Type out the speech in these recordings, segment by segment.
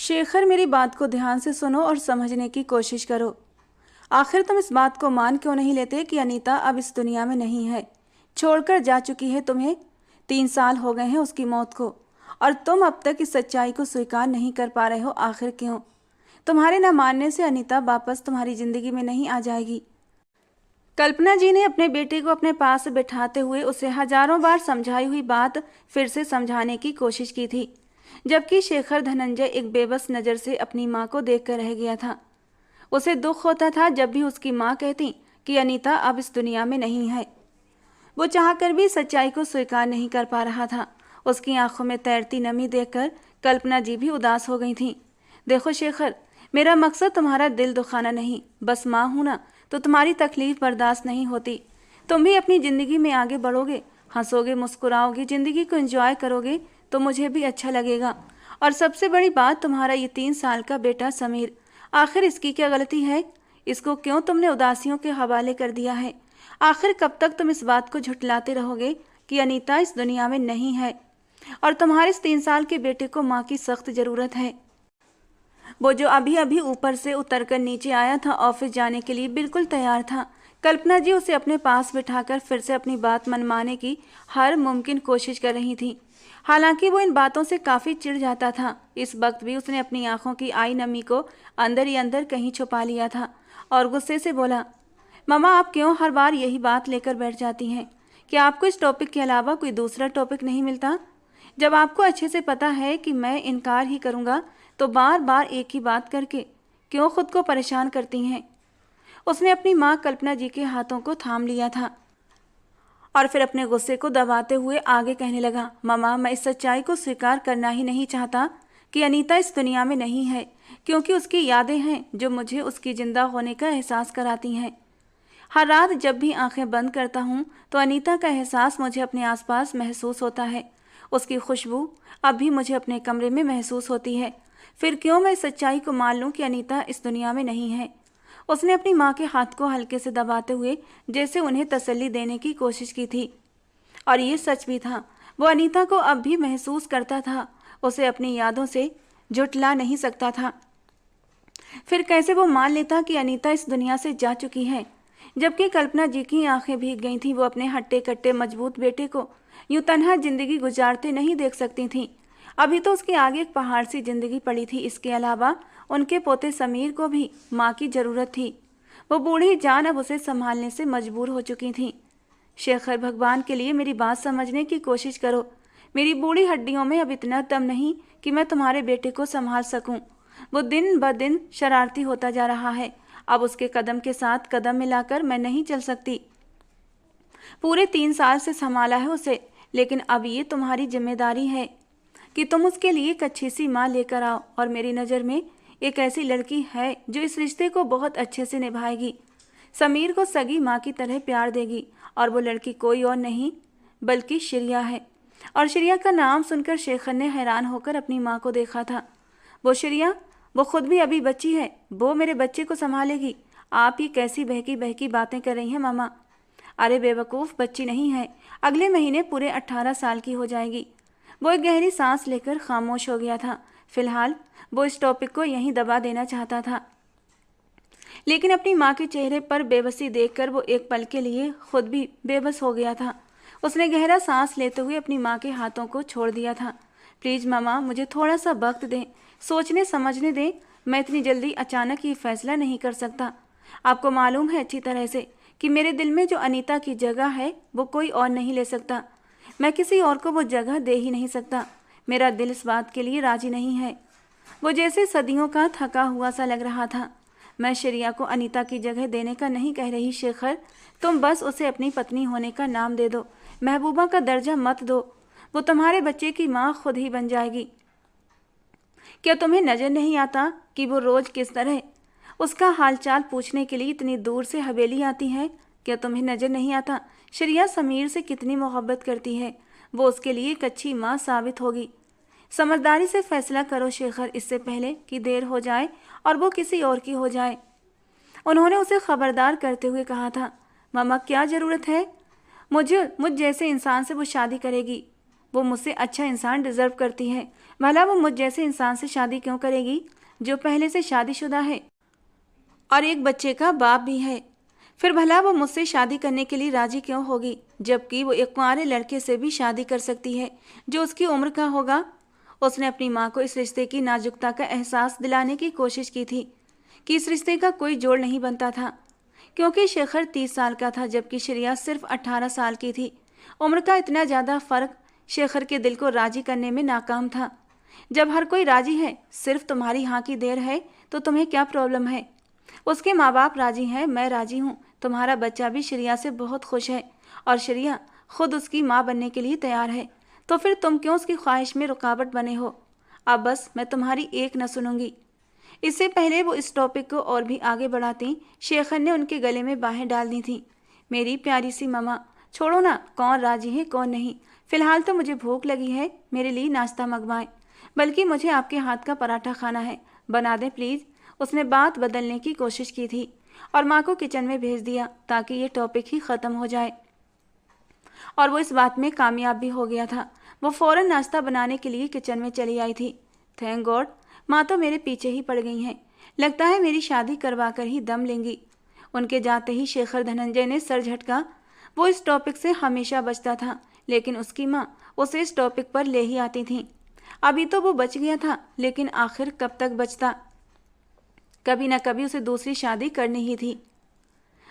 शेखर, मेरी बात को ध्यान से सुनो और समझने की कोशिश करो। आखिर तुम इस बात को मान क्यों नहीं लेते कि अनीता अब इस दुनिया में नहीं है, छोड़कर जा चुकी है तुम्हें। 3 साल हो गए हैं उसकी मौत को, और तुम अब तक इस सच्चाई को स्वीकार नहीं कर पा रहे हो। आखिर क्यों? तुम्हारे न मानने से अनीता वापस तुम्हारी जिंदगी में नहीं आ जाएगी। कल्पना जी ने अपने बेटे को अपने पास बिठाते हुए उसे हजारों बार समझाई हुई बात फिर से समझाने की कोशिश की थी, जबकि शेखर धनंजय एक बेबस नज़र से अपनी माँ को देखकर रह गया था। उसे दुख होता था जब भी उसकी माँ कहती कि अनीता अब इस दुनिया में नहीं है। वो चाहकर भी सच्चाई को स्वीकार नहीं कर पा रहा था। उसकी आंखों में तैरती नमी देखकर कल्पना जी भी उदास हो गई थीं। देखो शेखर, मेरा मकसद तुम्हारा दिल दुखाना नहीं, बस माँ हूं ना तो तुम्हारी तकलीफ बर्दाश्त नहीं होती। तुम भी अपनी ज़िंदगी में आगे बढ़ोगे, हंसोगे, मुस्कुराओगे, ज़िंदगी को एंजॉय करोगे तो मुझे भी अच्छा लगेगा। और सबसे बड़ी बात, तुम्हारा ये 3 साल का बेटा समीर, आखिर इसकी क्या गलती है? इसको क्यों तुमने उदासियों के हवाले कर दिया है? आखिर कब तक तुम इस बात को झुठलाते रहोगे कि अनीता इस दुनिया में नहीं है और तुम्हारे इस 3 साल के बेटे को माँ की सख्त ज़रूरत है? वो जो अभी अभी ऊपर से उतरकर नीचे आया था, ऑफिस जाने के लिए बिल्कुल तैयार था। कल्पना जी उसे अपने पास बिठाकर फिर से अपनी बात मनवाने की हर मुमकिन कोशिश कर रही थी। हालांकि वो इन बातों से काफ़ी चिढ़ जाता था। इस वक्त भी उसने अपनी आंखों की आई नमी को अंदर ही अंदर कहीं छुपा लिया था और गुस्से से बोला, ममा आप क्यों हर बार यही बात लेकर बैठ जाती हैं? क्या आपको इस टॉपिक के अलावा कोई दूसरा टॉपिक नहीं मिलता? जब आपको अच्छे से पता है कि मैं इनकार ही करूँगा तो बार बार एक ही बात करके क्यों खुद को परेशान करती हैं? उसने अपनी माँ कल्पना जी के हाथों को थाम लिया था और फिर अपने गुस्से को दबाते हुए आगे कहने लगा, ममा मैं इस सच्चाई को स्वीकार करना ही नहीं चाहता कि अनीता इस दुनिया में नहीं है, क्योंकि उसकी यादें हैं जो मुझे उसकी जिंदा होने का एहसास कराती हैं। हर रात जब भी आंखें बंद करता हूँ तो अनीता का एहसास मुझे अपने आसपास महसूस होता है। उसकी खुशबू अब भी मुझे अपने कमरे में महसूस होती है। फिर क्यों मैं इस सच्चाई को मान लूँ कि अनीता इस दुनिया में नहीं है? उसने अपनी माँ के हाथ को हल्के से दबाते हुए जैसे उन्हें तसल्ली देने की कोशिश की थी। और ये सच भी था, वो अनीता को अब भी महसूस करता था। उसे अपनी यादों से झुठला नहीं सकता था। फिर कैसे वो मान लेता कि अनीता इस दुनिया से जा चुकी है? जबकि कल्पना जी की आंखें भीग गई थीं। वो अपने हट्टे कट्टे मजबूत बेटे को यूं तन्हा जिंदगी गुजारते नहीं देख सकती थीं। अभी तो उसके आगे एक पहाड़ सी जिंदगी पड़ी थी। इसके अलावा उनके पोते समीर को भी माँ की ज़रूरत थी। वो बूढ़ी जान अब उसे संभालने से मजबूर हो चुकी थी। शेखर, भगवान के लिए मेरी बात समझने की कोशिश करो। मेरी बूढ़ी हड्डियों में अब इतना दम नहीं कि मैं तुम्हारे बेटे को संभाल सकूं। वो दिन ब दिन शरारती होता जा रहा है। अब उसके कदम के साथ कदम मिलाकर मैं नहीं चल सकती। पूरे 3 साल से संभाला है उसे, लेकिन अब ये तुम्हारी जिम्मेदारी है कि तुम उसके लिए एक अच्छी सी माँ लेकर आओ। और मेरी नज़र में एक ऐसी लड़की है जो इस रिश्ते को बहुत अच्छे से निभाएगी, समीर को सगी माँ की तरह प्यार देगी। और वो लड़की कोई और नहीं बल्कि श्रेया है। और श्रेया का नाम सुनकर शेखर ने हैरान होकर अपनी माँ को देखा था। वो श्रेया, वो खुद भी अभी बच्ची है, वो मेरे बच्चे को संभालेगी। आप ही कैसी बहकी बहकी बातें कर रही हैं मामा? अरे बेवकूफ़, बच्ची नहीं है, अगले महीने पूरे 18 साल की हो जाएगी। वो एक गहरी सांस लेकर खामोश हो गया था। फिलहाल वो इस टॉपिक को यहीं दबा देना चाहता था, लेकिन अपनी माँ के चेहरे पर बेबसी देखकर वो एक पल के लिए खुद भी बेबस हो गया था। उसने गहरा सांस लेते हुए अपनी माँ के हाथों को छोड़ दिया था। प्लीज़ मामा, मुझे थोड़ा सा वक्त दें, सोचने समझने दें। मैं इतनी जल्दी अचानक ये फैसला नहीं कर सकता। आपको मालूम है अच्छी तरह से कि मेरे दिल में जो अनीता की जगह है वो कोई और नहीं ले सकता। मैं किसी और को वो जगह दे ही नहीं सकता। मेरा दिल इस बात के लिए राजी नहीं है। वो जैसे सदियों का थका हुआ सा लग रहा था। मैं श्रेया को अनीता की जगह देने का नहीं कह रही शेखर, तुम बस उसे अपनी पत्नी होने का नाम दे दो, महबूबा का दर्जा मत दो। वो तुम्हारे बच्चे की माँ खुद ही बन जाएगी। क्या तुम्हें नज़र नहीं आता कि वो रोज़ किस तरह उसका हालचाल पूछने के लिए इतनी दूर से हवेली आती है? क्या तुम्हें नज़र नहीं आता श्रेया समीर से कितनी मोहब्बत करती है? वो उसके लिए एक अच्छी माँ साबित होगी। समझदारी से फैसला करो शेखर, इससे पहले कि देर हो जाए और वो किसी और की हो जाए। उन्होंने उसे खबरदार करते हुए कहा था। मामा, क्या ज़रूरत है? मुझ जैसे इंसान से वो शादी करेगी? वो मुझसे अच्छा इंसान डिजर्व करती है। भला वो मुझ जैसे इंसान से शादी क्यों करेगी जो पहले से शादीशुदा है और एक बच्चे का बाप भी है? फिर भला वो मुझसे शादी करने के लिए राजी क्यों होगी, जबकि वो एक कुंवारे लड़के से भी शादी कर सकती है जो उसकी उम्र का होगा? उसने अपनी माँ को इस रिश्ते की नाजुकता का एहसास दिलाने की कोशिश की थी कि इस रिश्ते का कोई जोड़ नहीं बनता था, क्योंकि शेखर 30 साल का था जबकि श्रेया सिर्फ 18 साल की थी। उम्र का इतना ज़्यादा फर्क शेखर के दिल को राजी करने में नाकाम था। जब हर कोई राजी है, सिर्फ तुम्हारी हाँ की देर है, तो तुम्हें क्या प्रॉब्लम है? उसके माँ बाप राजी हैं, मैं राजी हूँ, तुम्हारा बच्चा भी श्रेया से बहुत खुश है और श्रेया खुद उसकी माँ बनने के लिए तैयार है, तो फिर तुम क्यों उसकी ख्वाहिश में रुकावट बने हो? अब बस मैं तुम्हारी एक न सुनूंगी। इससे पहले वो इस टॉपिक को और भी आगे बढ़ाती, शेखर ने उनके गले में बाहें डाल दी थीं। मेरी प्यारी सी ममा, छोड़ो ना, कौन राजी है कौन नहीं। फिलहाल तो मुझे भूख लगी है, मेरे लिए नाश्ता मंगवाएं, बल्कि मुझे आपके हाथ का पराठा खाना है, बना दें प्लीज़। उसने बात बदलने की कोशिश की थी और माँ को किचन में भेज दिया ताकि ये टॉपिक ही ख़त्म हो जाए, और वो इस बात में कामयाब भी हो गया था। वो फ़ौरन नाश्ता बनाने के लिए किचन में चली आई थी। थैंक गॉड, माँ तो मेरे पीछे ही पड़ गई हैं, लगता है मेरी शादी करवा कर ही दम लेंगी। उनके जाते ही शेखर धनंजय ने सर झटका। वो इस टॉपिक से हमेशा बचता था, लेकिन उसकी माँ उसे इस टॉपिक पर ले ही आती थी। अभी तो वो बच गया था, लेकिन आखिर कब तक बचता? कभी न कभी उसे दूसरी शादी करनी ही थी।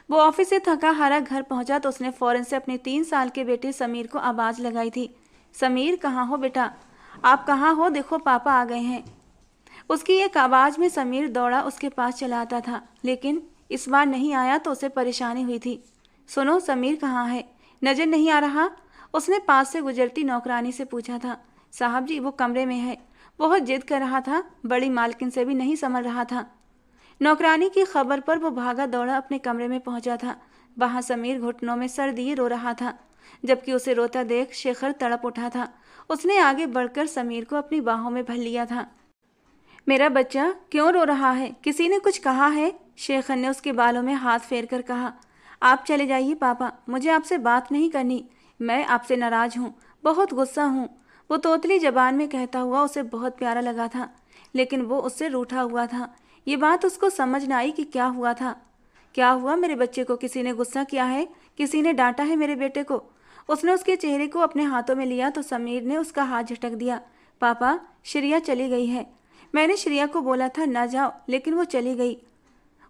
वो ऑफिस से थका हारा घर पहुंचा तो उसने फौरन से अपने 3 साल के बेटे समीर को आवाज़ लगाई थी। समीर, कहाँ हो बेटा? आप कहाँ हो? देखो पापा आ गए हैं। उसकी एक आवाज़ में समीर दौड़ा उसके पास चला आता था, लेकिन इस बार नहीं आया तो उसे परेशानी हुई थी। सुनो, समीर कहाँ है? नज़र नहीं आ रहा? उसने पास से गुजरती नौकरानी से पूछा था। साहब जी, वो कमरे में है, बहुत जिद कर रहा था, बड़ी मालकिन से भी नहीं संभल रहा था। नौकरानी की खबर पर वो भागा दौड़ा अपने कमरे में पहुंचा था। वहां समीर घुटनों में सर दिए रो रहा था, जबकि उसे रोता देख शेखर तड़प उठा था। उसने आगे बढ़कर समीर को अपनी बाहों में भर लिया था। मेरा बच्चा क्यों रो रहा है? किसी ने कुछ कहा है? शेखर ने उसके बालों में हाथ फेर कर कहा। आप चले जाइए पापा, मुझे आपसे बात नहीं करनी, मैं आपसे नाराज हूँ, बहुत गुस्सा हूँ। वो तोतली जबान में कहता हुआ उसे बहुत प्यारा लगा था, लेकिन वो उससे रूठा हुआ था। ये बात उसको समझ न आई कि क्या हुआ था। क्या हुआ मेरे बच्चे को? किसी ने गुस्सा किया है? किसी ने डांटा है मेरे बेटे को? उसने उसके चेहरे को अपने हाथों में लिया तो समीर ने उसका हाथ झटक दिया। पापा, श्रेया चली गई है, मैंने श्रेया को बोला था ना जाओ, लेकिन वो चली गई।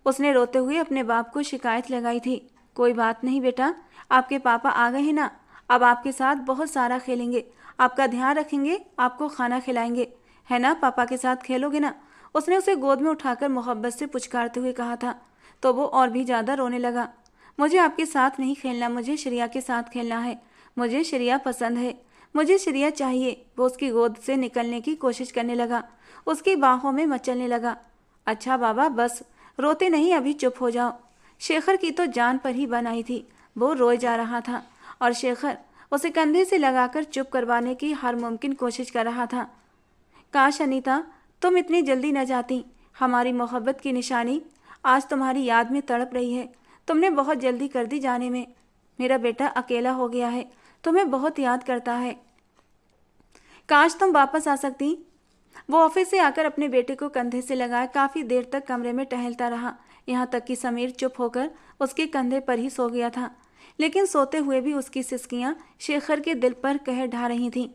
उसने रोते हुए अपने बाप को शिकायत लगाई थी। कोई बात नहीं बेटा, आपके पापा आ गए हैं ना, अब आपके साथ बहुत सारा खेलेंगे, आपका ध्यान रखेंगे, आपको खाना खिलाएंगे, है ना? पापा के साथ खेलोगे ना? उसने उसे गोद में उठाकर मोहब्बत से पुचकारते हुए कहा था, तो वो और भी ज़्यादा रोने लगा। मुझे आपके साथ नहीं खेलना, मुझे श्रेया के साथ खेलना है, मुझे श्रेया पसंद है, मुझे श्रेया चाहिए। वो उसकी गोद से निकलने की कोशिश करने लगा, उसकी बाहों में मचलने लगा। अच्छा बाबा, बस रोते नहीं, अभी चुप हो जाओ। शेखर की तो जान पर ही बनाई थी, वो रोए जा रहा था और शेखर उसे कंधे से लगाकर चुप करवाने की हर मुमकिन कोशिश कर रहा था। काश अनीता, तुम इतनी जल्दी न जाती, हमारी मोहब्बत की निशानी आज तुम्हारी याद में तड़प रही है, तुमने बहुत जल्दी कर दी जाने में। मेरा बेटा अकेला हो गया है, तुम्हें बहुत याद करता है, काश तुम वापस आ सकती। वो ऑफिस से आकर अपने बेटे को कंधे से लगाए काफ़ी देर तक कमरे में टहलता रहा, यहाँ तक कि समीर चुप होकर उसके कंधे पर ही सो गया था। लेकिन सोते हुए भी उसकी सिसकियाँ शेखर के दिल पर कहर ढा रही थीं।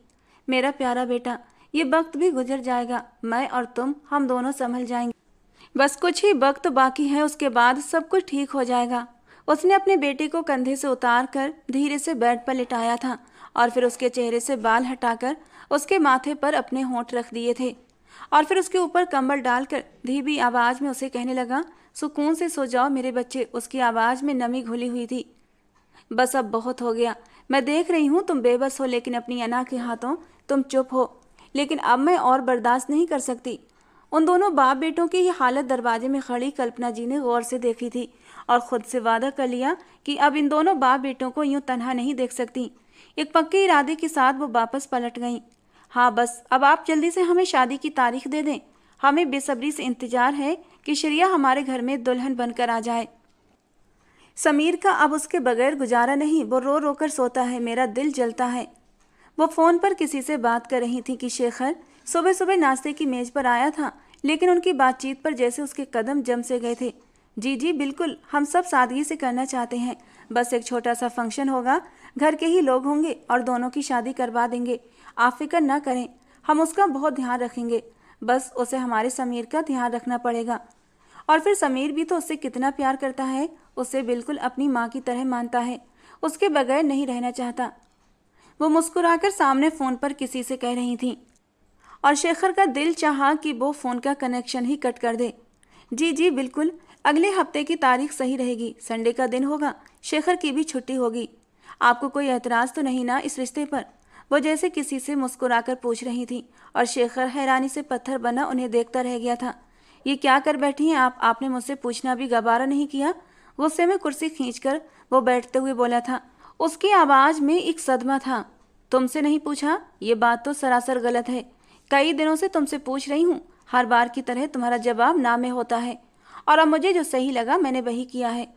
मेरा प्यारा बेटा, ये वक्त भी गुजर जाएगा, मैं और तुम, हम दोनों संभल जाएंगे, बस कुछ ही वक्त बाकी है, उसके बाद सब कुछ ठीक हो जाएगा। उसने अपने बेटे को कंधे से उतार कर धीरे से बेड पर लिटाया था और फिर उसके चेहरे से बाल हटाकर उसके माथे पर अपने होंठ रख दिए थे और फिर उसके ऊपर कंबल डालकर धीमी आवाज़ में उसे कहने लगा, सुकून से सो जाओ मेरे बच्चे। उसकी आवाज़ में नमी घुली हुई थी। बस अब बहुत हो गया, मैं देख रही हूँ तुम बेबस हो, लेकिन अपनी अना के हाथों तुम चुप हो, लेकिन अब मैं और बर्दाश्त नहीं कर सकती। उन दोनों बाप बेटों की ये हालत दरवाजे में खड़ी कल्पना जी ने गौर से देखी थी और ख़ुद से वादा कर लिया कि अब इन दोनों बाप बेटों को यूं तन्हा नहीं देख सकती। एक पक्के इरादे के साथ वो वापस पलट गईं। हाँ बस, अब आप जल्दी से हमें शादी की तारीख दे दें, हमें बेसब्री से इंतज़ार है कि श्रेया हमारे घर में दुल्हन बनकर आ जाए। समीर का अब उसके बगैर गुजारा नहीं, वो रो रो कर सोता है, मेरा दिल जलता है। वो फ़ोन पर किसी से बात कर रही थी कि शेखर सुबह सुबह नाश्ते की मेज़ पर आया था, लेकिन उनकी बातचीत पर जैसे उसके कदम जम से गए थे। जी जी बिल्कुल, हम सब सादगी से करना चाहते हैं। बस एक छोटा सा फंक्शन होगा, घर के ही लोग होंगे और दोनों की शादी करवा देंगे। आप फिक्र ना करें, हम उसका बहुत ध्यान रखेंगे। बस उसे हमारे समीर का ध्यान रखना पड़ेगा। और फिर समीर भी तो उससे कितना प्यार करता है, उसे बिल्कुल अपनी माँ की तरह मानता है, उसके बगैर नहीं रहना चाहता। वो मुस्कुराकर सामने फ़ोन पर किसी से कह रही थी और शेखर का दिल चाहा कि वो फ़ोन का कनेक्शन ही कट कर दे। जी जी बिल्कुल, अगले हफ्ते की तारीख सही रहेगी, संडे का दिन होगा, शेखर की भी छुट्टी होगी। आपको कोई एतराज़ तो नहीं ना इस रिश्ते पर? वो जैसे किसी से मुस्कुराकर पूछ रही थी और शेखर हैरानी से पत्थर बना उन्हें देखता रह गया था। ये क्या कर बैठी हैं आप? आपने मुझसे पूछना भी गवारा नहीं किया? गुस्से में कुर्सी खींचकर वो बैठते हुए बोला था। उसकी आवाज़ में एक सदमा था। तुमसे नहीं पूछा? ये बात तो सरासर गलत है। कई दिनों से तुमसे पूछ रही हूँ, हर बार की तरह तुम्हारा जवाब ना में होता है, और अब मुझे जो सही लगा मैंने वही किया है।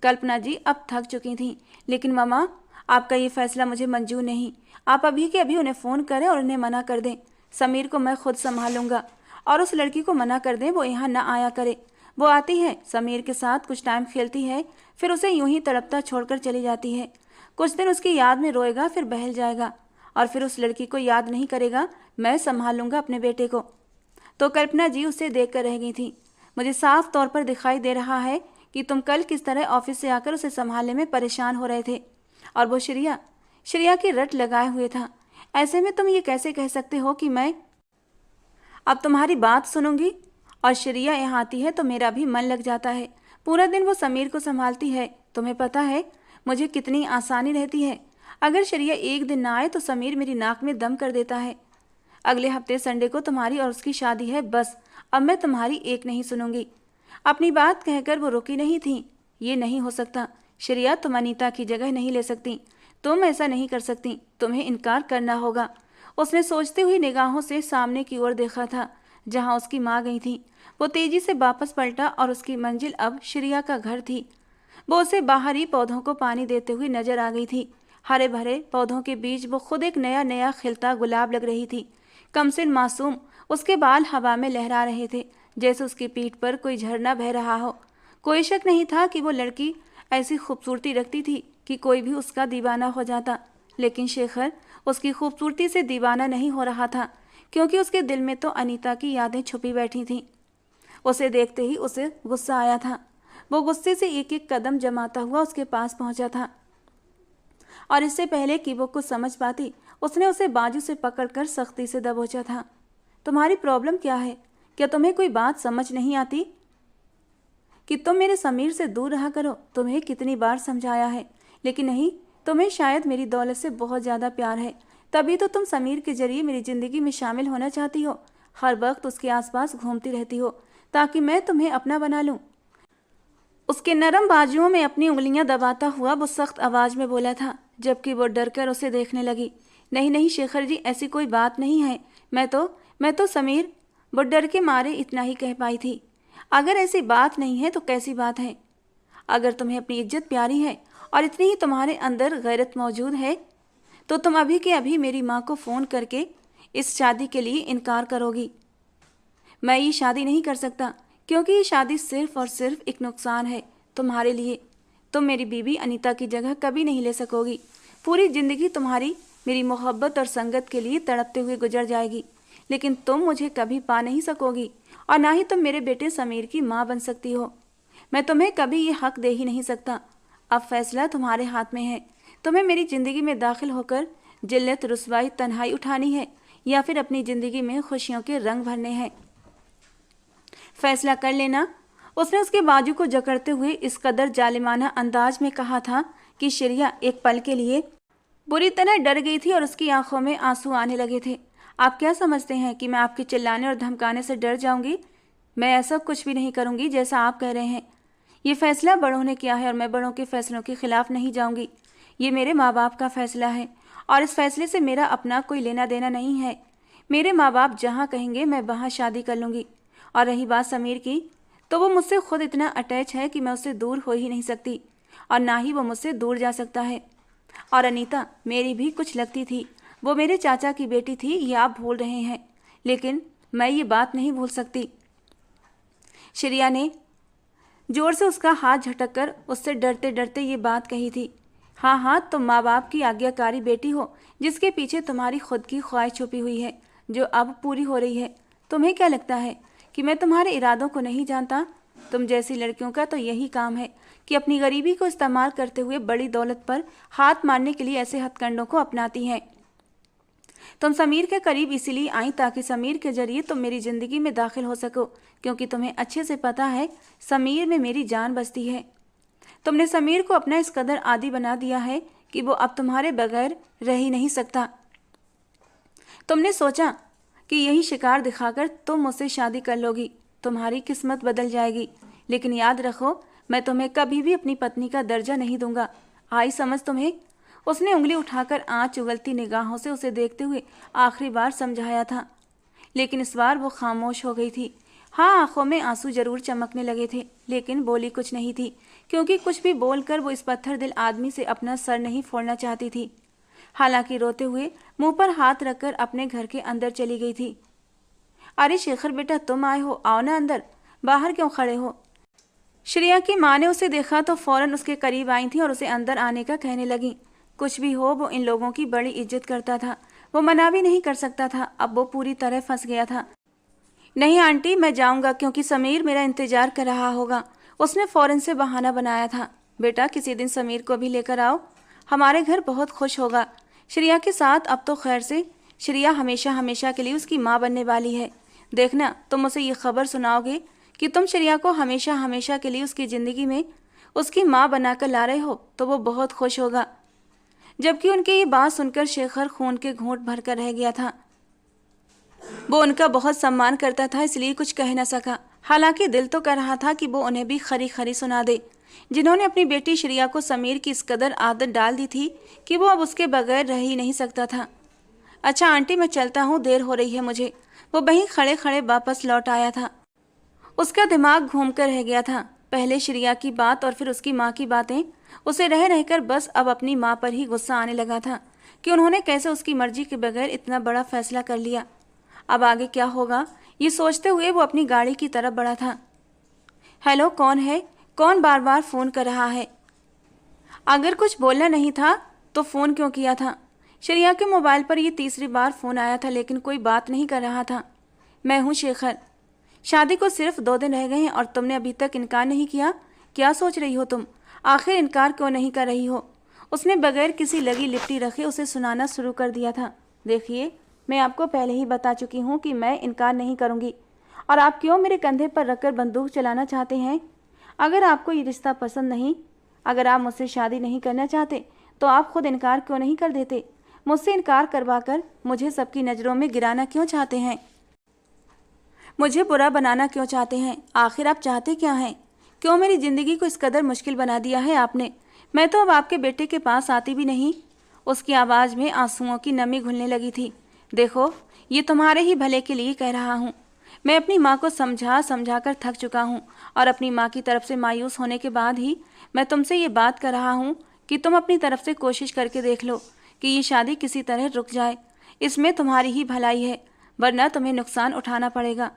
कल्पना जी अब थक चुकी थीं। लेकिन मामा, आपका ये फैसला मुझे मंजूर नहीं। आप अभी के अभी उन्हें फ़ोन करें और उन्हें मना कर दें। समीर को मैं खुद संभालूंगा, और उस लड़की को मना कर दें वो यहाँ ना आया करे। वो आती है, समीर के साथ कुछ टाइम खेलती है, फिर उसे यूं ही तड़पता छोड़कर चली जाती है। कुछ दिन उसकी याद में रोएगा, फिर बहल जाएगा, और फिर उस लड़की को याद नहीं करेगा। मैं संभाल लूंगा अपने बेटे को। तो कल्पना जी उसे देख कर रह गई थी। मुझे साफ तौर पर दिखाई दे रहा है कि तुम कल किस तरह ऑफिस से आकर उसे संभालने में परेशान हो रहे थे, और वो श्रेया श्रेया की रट लगाए हुए था। ऐसे में तुम ये कैसे कह सकते हो कि मैं अब तुम्हारी बात सुनूंगी? और श्रेया यहाँ आती है तो मेरा भी मन लग जाता है। पूरा दिन वो समीर को संभालती है। तुम्हें पता है मुझे कितनी आसानी रहती है। अगर श्रेया एक दिन ना आए तो समीर मेरी नाक में दम कर देता है। अगले हफ्ते संडे को तुम्हारी और उसकी शादी है। बस अब मैं तुम्हारी एक नहीं सुनूंगी। अपनी बात कहकर वो रुकी नहीं थी। ये नहीं हो सकता श्रेया, तुम अनीता की जगह नहीं ले सकती। तुम ऐसा नहीं कर सकती, तुम्हें इनकार करना होगा। उसने सोचते हुई निगाहों से सामने की ओर देखा था जहां उसकी माँ गई थी। वो तेजी से वापस पलटा और उसकी मंजिल अब श्रेया का घर थी। वो उसे बाहरी पौधों को पानी देते हुए नजर आ गई थी। हरे भरे पौधों के बीच वो खुद एक नया नया खिलता गुलाब लग रही थी। कमसिन मासूम, उसके बाल हवा में लहरा रहे थे जैसे उसकी पीठ पर कोई झरना बह रहा हो। कोई शक नहीं था कि वो लड़की ऐसी खूबसूरती रखती थी कि कोई भी उसका दीवाना हो जाता। लेकिन शेखर उसकी खूबसूरती से दीवाना नहीं हो रहा था, क्योंकि उसके दिल में तो अनीता की यादें छुपी बैठी थीं। उसे देखते ही उसे गुस्सा आया था। वो गुस्से से एक एक कदम जमाता हुआ उसके पास पहुंचा था, और इससे पहले कि वो कुछ समझ पाती उसने उसे बाजू से पकड़कर सख्ती से दबोचा था। तुम्हारी प्रॉब्लम क्या है? क्या तुम्हें कोई बात समझ नहीं आती कि तुम मेरे समीर से दूर रहा करो? तुम्हें कितनी बार समझाया है, लेकिन नहीं, तुम्हें शायद मेरी दौलत से बहुत ज़्यादा प्यार है, तभी तो तुम समीर के जरिए मेरी ज़िंदगी में शामिल होना चाहती हो। हर वक्त उसके आसपास घूमती रहती हो ताकि मैं तुम्हें अपना बना लूं। उसके नरम बाजुओं में अपनी उंगलियां दबाता हुआ वो सख्त आवाज़ में बोला था, जबकि वो डरकर उसे देखने लगी। नहीं नहीं शेखर जी, ऐसी कोई बात नहीं है। मैं तो समीर, वो डर के मारे इतना ही कह पाई थी। अगर ऐसी बात नहीं है तो कैसी बात है? अगर तुम्हें अपनी इज्जत प्यारी है और इतनी ही तुम्हारे अंदर गैरत मौजूद है, तो तुम अभी के अभी मेरी माँ को फ़ोन करके इस शादी के लिए इनकार करोगी। मैं ये शादी नहीं कर सकता, क्योंकि ये शादी सिर्फ और सिर्फ एक नुकसान है तुम्हारे लिए। तुम मेरी बीवी अनीता की जगह कभी नहीं ले सकोगी। पूरी ज़िंदगी तुम्हारी मेरी मोहब्बत और संगत के लिए तड़पते हुए गुजर जाएगी, लेकिन तुम मुझे कभी पा नहीं सकोगी, और ना ही तुम मेरे बेटे समीर की माँ बन सकती हो। मैं तुम्हें कभी ये हक दे ही नहीं सकता। अब फैसला तुम्हारे हाथ में है। तुम्हें मेरी ज़िंदगी में दाखिल होकर जिल्लत, रुसवाई, तन्हाई उठानी है, या फिर अपनी ज़िंदगी में खुशियों के रंग भरने हैं। फैसला कर लेना। उसने उसके बाजू को जकड़ते हुए इस कदर जालिमाना अंदाज में कहा था कि श्रेया एक पल के लिए बुरी तरह डर गई थी और उसकी आंखों में आंसू आने लगे थे। आप क्या समझते हैं कि मैं आपके चिल्लाने और धमकाने से डर जाऊंगी? मैं ऐसा कुछ भी नहीं करूंगी जैसा आप कह रहे हैं। ये फैसला बड़ों ने किया है और मैं बड़ों के फैसलों के खिलाफ नहीं जाऊंगी। ये मेरे माँ बाप का फैसला है और इस फैसले से मेरा अपना कोई लेना देना नहीं है। मेरे माँ बाप जहाँ कहेंगे मैं वहाँ शादी कर लूँगी। और रही बात समीर की, तो वो मुझसे खुद इतना अटैच है कि मैं उससे दूर हो ही नहीं सकती, और ना ही वो मुझसे दूर जा सकता है। और अनीता मेरी भी कुछ लगती थी, वो मेरे चाचा की बेटी थी, ये आप भूल रहे हैं, लेकिन मैं ये बात नहीं भूल सकती। श्रेया ने जोर से उसका हाथ झटककर उससे डरते डरते ये बात कही थी। हाँ हाँ, तुम माँ बाप की आज्ञाकारी बेटी हो, जिसके पीछे तुम्हारी खुद की ख्वाहिश छुपी हुई है, जो अब पूरी हो रही है। तुम्हें क्या लगता है कि मैं तुम्हारे इरादों को नहीं जानता? तुम जैसी लड़कियों का तो यही काम है कि अपनी गरीबी को इस्तेमाल करते हुए बड़ी दौलत पर हाथ मारने के लिए ऐसे हथकंडों को अपनाती हैं। तुम समीर के करीब इसीलिए आई ताकि समीर के जरिए तुम मेरी ज़िंदगी में दाखिल हो सको, क्योंकि तुम्हें अच्छे से पता है समीर में मेरी जान बसती है। तुमने समीर को अपना इस कदर आदी बना दिया है कि वो अब तुम्हारे बगैर रह ही नहीं सकता। तुमने सोचा कि यही शिकार दिखाकर तुम मुझसे शादी कर लोगी, तुम्हारी किस्मत बदल जाएगी, लेकिन याद रखो, मैं तुम्हें कभी भी अपनी पत्नी का दर्जा नहीं दूंगा। आई समझ तुम्हें? उसने उंगली उठाकर आँच उगलती निगाहों से उसे देखते हुए आखिरी बार समझाया था, लेकिन इस बार वो खामोश हो गई थी। हाँ, आंखों में आंसू जरूर चमकने लगे थे, लेकिन बोली कुछ नहीं थी, क्योंकि कुछ भी बोलकर वो इस पत्थर दिल आदमी से अपना सर नहीं फोड़ना चाहती थी। हालांकि रोते हुए मुंह पर हाथ रखकर अपने घर के अंदर चली गई थी। अरे शेखर बेटा, तुम आए हो, आओ ना अंदर, बाहर क्यों खड़े हो? श्रेया की माँ ने उसे देखा तो फौरन उसके करीब आई थी और उसे अंदर आने का कहने लगी। कुछ भी हो, वो इन लोगों की बड़ी इज्जत करता था, वो मना भी नहीं कर सकता था। अब वो पूरी तरह फंस गया था। नहीं आंटी, मैं जाऊंगा क्योंकि समीर मेरा इंतजार कर रहा होगा, उसने फौरन से बहाना बनाया था। बेटा, किसी दिन समीर को भी लेकर आओ, हमारे घर बहुत खुश होगा श्रेया के साथ। अब तो खैर से श्रेया हमेशा हमेशा के लिए उसकी माँ बनने वाली है। देखना, तुम उसे ये खबर सुनाओगे कि तुम श्रेया को हमेशा हमेशा के लिए उसकी ज़िंदगी में उसकी माँ बनाकर ला रहे हो, तो वो बहुत खुश होगा। जबकि उनकी ये बात सुनकर शेखर खून के घूंट भरकर रह गया था। वो उनका बहुत सम्मान करता था, इसलिए कुछ कह न सका। हालांकि दिल तो कर रहा था कि वो उन्हें भी खरी खरी सुना दे, जिन्होंने अपनी बेटी श्रेया को समीर की इस कदर आदत डाल दी थी कि वो अब उसके बगैर रह ही नहीं सकता था। अच्छा आंटी, मैं चलता हूँ, देर हो रही है मुझे। वो वहीं खड़े खड़े वापस लौट आया था। उसका दिमाग घूम कर रह गया था। पहले श्रेया की बात और फिर उसकी माँ की बातें। उसे रह रहकर बस अब अपनी माँ पर ही गुस्सा आने लगा था कि उन्होंने कैसे उसकी मर्जी के बगैर इतना बड़ा फैसला कर लिया। अब आगे क्या होगा, ये सोचते हुए वो अपनी गाड़ी की तरफ बढ़ा था। हेलो, कौन है? कौन बार बार फ़ोन कर रहा है? अगर कुछ बोलना नहीं था तो फ़ोन क्यों किया था? श्रेया के मोबाइल पर ये तीसरी बार फ़ोन आया था, लेकिन कोई बात नहीं कर रहा था। मैं हूँ शेखर। शादी को सिर्फ 2 दिन रह गए हैं और तुमने अभी तक इनकार नहीं किया। क्या सोच रही हो तुम? आखिर इनकार क्यों नहीं कर रही हो? उसने बगैर किसी लगी लिपटी रखे उसे सुनाना शुरू कर दिया था। देखिए, मैं आपको पहले ही बता चुकी हूँ कि मैं इनकार नहीं करूँगी, और आप क्यों मेरे कंधे पर रखकर बंदूक चलाना चाहते हैं? अगर आपको ये रिश्ता पसंद नहीं, अगर आप मुझसे शादी नहीं करना चाहते, तो आप खुद इनकार क्यों नहीं कर देते? मुझसे इनकार करवाकर मुझे सबकी नज़रों में गिराना क्यों चाहते हैं? मुझे बुरा बनाना क्यों चाहते हैं? आखिर आप चाहते क्या हैं? क्यों मेरी ज़िंदगी को इस कदर मुश्किल बना दिया है आपने? मैं तो अब आपके बेटे के पास आती भी नहीं। उसकी आवाज़ में आंसुओं की नमी घुलने लगी थी। देखो, ये तुम्हारे ही भले के लिए कह रहा हूँ। मैं अपनी माँ को समझा समझा कर थक चुका हूँ, और अपनी माँ की तरफ से मायूस होने के बाद ही मैं तुमसे ये बात कर रहा हूँ कि तुम अपनी तरफ से कोशिश करके देख लो कि ये शादी किसी तरह रुक जाए। इसमें तुम्हारी ही भलाई है, वरना तुम्हें नुकसान उठाना पड़ेगा,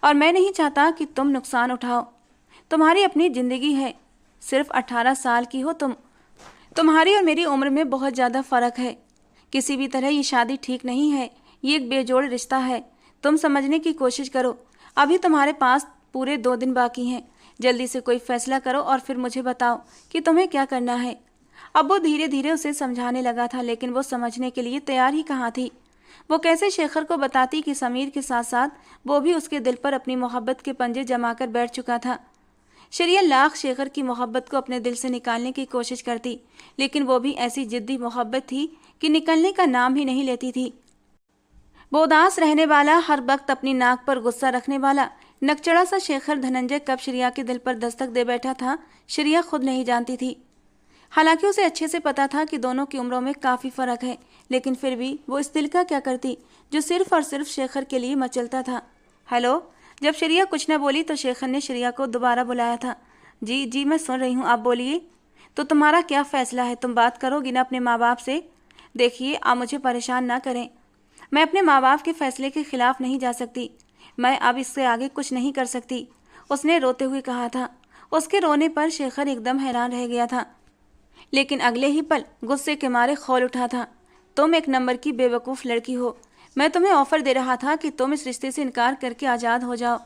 और मैं नहीं चाहता कि तुम नुकसान उठाओ। तुम्हारी अपनी ज़िंदगी है। सिर्फ 18 साल की हो तुम। तुम्हारी और मेरी उम्र में बहुत ज़्यादा फ़र्क है। किसी भी तरह ये शादी ठीक नहीं है। ये एक बेजोड़ रिश्ता है। तुम समझने की कोशिश करो। अभी तुम्हारे पास पूरे 2 दिन बाकी हैं। जल्दी से कोई फैसला करो और फिर मुझे बताओ कि तुम्हें क्या करना है। अब वो धीरे धीरे उसे समझाने लगा था, लेकिन वो समझने के लिए तैयार ही कहाँ थी। वो कैसे शेखर को बताती कि समीर के साथ साथ वो भी उसके दिल पर अपनी मोहब्बत के पंजे जमाकर बैठ चुका था। श्रेया लाख शेखर की मोहब्बत को अपने दिल से निकालने की कोशिश करती, लेकिन वो भी ऐसी जिद्दी मोहब्बत थी कि निकलने का नाम ही नहीं लेती थी। वो उदास रहने वाला, हर वक्त अपनी नाक पर गुस्सा रखने वाला नकचड़ा सा शेखर धनंजय कब श्रेया के दिल पर दस्तक दे बैठा था, श्रेया खुद नहीं जानती थी। हालांकि उसे अच्छे से पता था कि दोनों की उम्रों में काफ़ी फ़र्क है, लेकिन फिर भी वो इस दिल का क्या करती जो सिर्फ और सिर्फ शेखर के लिए मचलता था। हेलो। जब श्रेया कुछ न बोली तो शेखर ने श्रेया को दोबारा बुलाया था। जी जी, मैं सुन रही हूँ, आप बोलिए। तो तुम्हारा क्या फ़ैसला है? तुम बात करोगी ना अपने माँ बाप से? देखिए, आप मुझे परेशान ना करें। मैं अपने माँ बाप के फैसले के खिलाफ नहीं जा सकती। मैं अब इससे आगे कुछ नहीं कर सकती, उसने रोते हुए कहा था। उसके रोने पर शेखर एकदम हैरान रह गया था, लेकिन अगले ही पल गुस्से के मारे खौल उठा था। तुम एक नंबर की बेवकूफ़ लड़की हो। मैं तुम्हें ऑफर दे रहा था कि तुम इस रिश्ते से इनकार करके आज़ाद हो जाओ,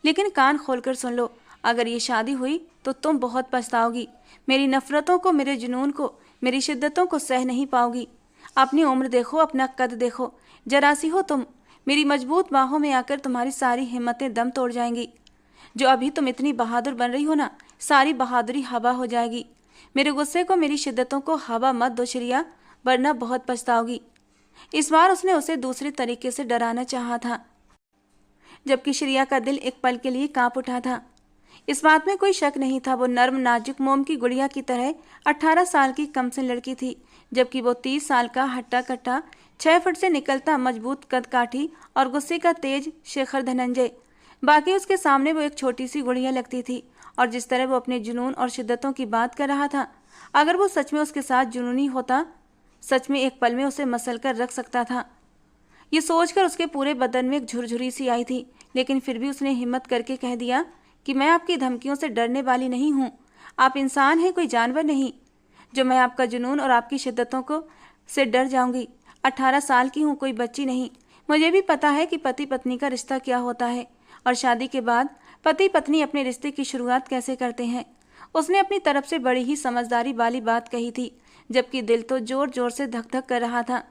लेकिन कान खोलकर सुन लो, अगर ये शादी हुई तो तुम बहुत पछताओगी। मेरी नफ़रतों को, मेरे जुनून को, मेरी शिद्दतों को सह नहीं पाओगी। अपनी उम्र देखो, अपना कद देखो, जरा सी हो तुम। मेरी मजबूत बाहों में आकर तुम्हारी सारी हिम्मतें दम तोड़ जाएंगी। जो अभी तुम इतनी बहादुर बन रही हो ना, सारी बहादुरी हवा हो जाएगी। मेरे गुस्से को, मेरी शिद्दतों को हवा मत दो श्रिया, वरना बहुत पछताओगी। इस बार उसने उसे दूसरे तरीके से डराना चाहा था, जबकि श्रिया का दिल एक पल के लिए कांप उठा था। इस बात में कोई शक नहीं था, वो नर्म नाजुक मोम की गुड़िया की तरह 18 साल की कमसिन लड़की थी, जबकि वो 30 साल का हट्टा कट्टा, 6 फुट से निकलता मजबूत कद काठी और गुस्से का तेज शेखर धनंजय। बाकी उसके सामने वो एक छोटी सी गुड़िया लगती थी। और जिस तरह वो अपने जुनून और शिद्दतों की बात कर रहा था, अगर वो सच में उसके साथ जुनूनी होता, सच में एक पल में उसे मसल कर रख सकता था। ये सोचकर उसके पूरे बदन में एक झुरझुरी सी आई थी, लेकिन फिर भी उसने हिम्मत करके कह दिया कि मैं आपकी धमकियों से डरने वाली नहीं हूँ। आप इंसान हैं, कोई जानवर नहीं, जो मैं आपका जुनून और आपकी शिद्दतों को से डर जाऊंगी। 18 साल की हूँ, कोई बच्ची नहीं। मुझे भी पता है कि पति पत्नी का रिश्ता क्या होता है और शादी के बाद पति पत्नी अपने रिश्ते की शुरुआत कैसे करते हैं। उसने अपनी तरफ से बड़ी ही समझदारी वाली बात कही थी, जबकि दिल तो जोर जोर से धक धक कर रहा था।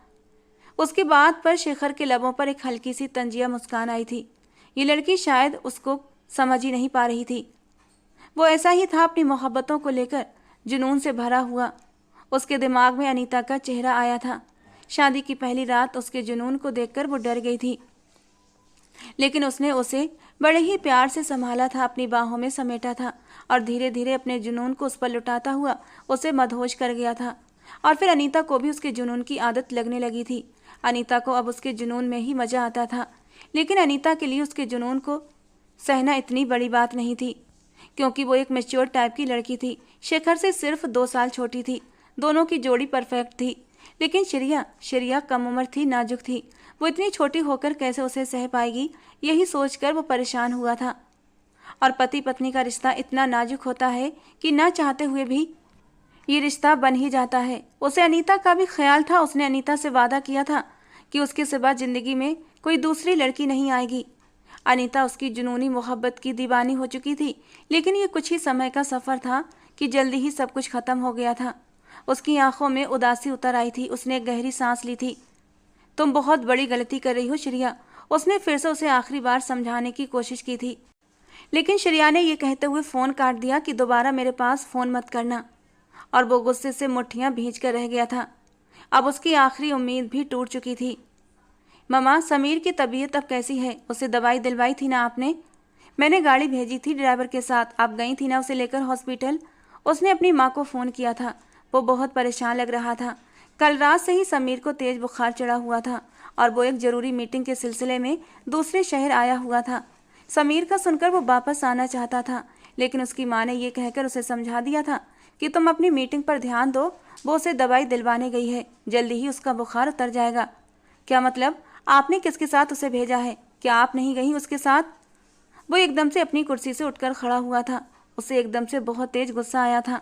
उसकी बात पर शेखर के लबों पर एक हल्की सी तंजिया मुस्कान आई थी। ये लड़की शायद उसको समझ ही नहीं पा रही थी। वो ऐसा ही था, अपनी मोहब्बतों को लेकर जुनून से भरा हुआ। उसके दिमाग में अनीता का चेहरा आया था। शादी की पहली रात उसके जुनून को देखकर वो डर गई थी, लेकिन उसने उसे बड़े ही प्यार से संभाला था, अपनी बाहों में समेटा था और धीरे धीरे अपने जुनून को उस पर लुटाता हुआ उसे मदहोश कर गया था। और फिर अनीता को भी उसके जुनून की आदत लगने लगी थी। अनीता को अब उसके जुनून में ही मज़ा आता था, लेकिन अनीता के लिए उसके जुनून को सहना इतनी बड़ी बात नहीं थी, क्योंकि वो एक मैच्योर टाइप की लड़की थी। शेखर से सिर्फ 2 साल छोटी थी। दोनों की जोड़ी परफेक्ट थी, लेकिन श्रिया कम उम्र थी, नाजुक थी। वो इतनी छोटी होकर कैसे उसे सह पाएगी, यही सोचकर वो परेशान हुआ था। और पति पत्नी का रिश्ता इतना नाजुक होता है कि ना चाहते हुए भी ये रिश्ता बन ही जाता है। उसे अनीता का भी ख्याल था। उसने अनीता से वादा किया था कि उसके सिवा जिंदगी में कोई दूसरी लड़की नहीं आएगी। अनीता उसकी जुनूनी मोहब्बत की दीवानी हो चुकी थी, लेकिन ये कुछ ही समय का सफ़र था कि जल्दी ही सब कुछ ख़त्म हो गया था। उसकी आंखों में उदासी उतर आई थी। उसने एक गहरी सांस ली थी। तुम बहुत बड़ी गलती कर रही हो श्रिया, उसने फिर से उसे आखिरी बार समझाने की कोशिश की थी, लेकिन श्रिया ने यह कहते हुए फ़ोन काट दिया कि दोबारा मेरे पास फ़ोन मत करना। और वो गुस्से से मुट्ठियां भींच कर रह गया था। अब उसकी आखिरी उम्मीद भी टूट चुकी थी। ममा, समीर की तबीयत अब कैसी है? उसे दवाई दिलवाई थी ना आपने? मैंने गाड़ी भेजी थी ड्राइवर के साथ, आप गई थी ना उसे लेकर हॉस्पिटल? उसने अपनी माँ को फ़ोन किया था। वो बहुत परेशान लग रहा था। कल रात से ही समीर को तेज़ बुखार चढ़ा हुआ था और वो एक ज़रूरी मीटिंग के सिलसिले में दूसरे शहर आया हुआ था। समीर का सुनकर वो वापस आना चाहता था, लेकिन उसकी माँ ने यह कहकर उसे समझा दिया था कि तुम अपनी मीटिंग पर ध्यान दो, वो उसे दवाई दिलवाने गई है, जल्दी ही उसका बुखार उतर जाएगा। क्या मतलब? आपने किसके साथ उसे भेजा है? क्या आप नहीं गई उसके साथ? वो एकदम से अपनी कुर्सी से उठकर खड़ा हुआ था। उसे एकदम से बहुत तेज गुस्सा आया था।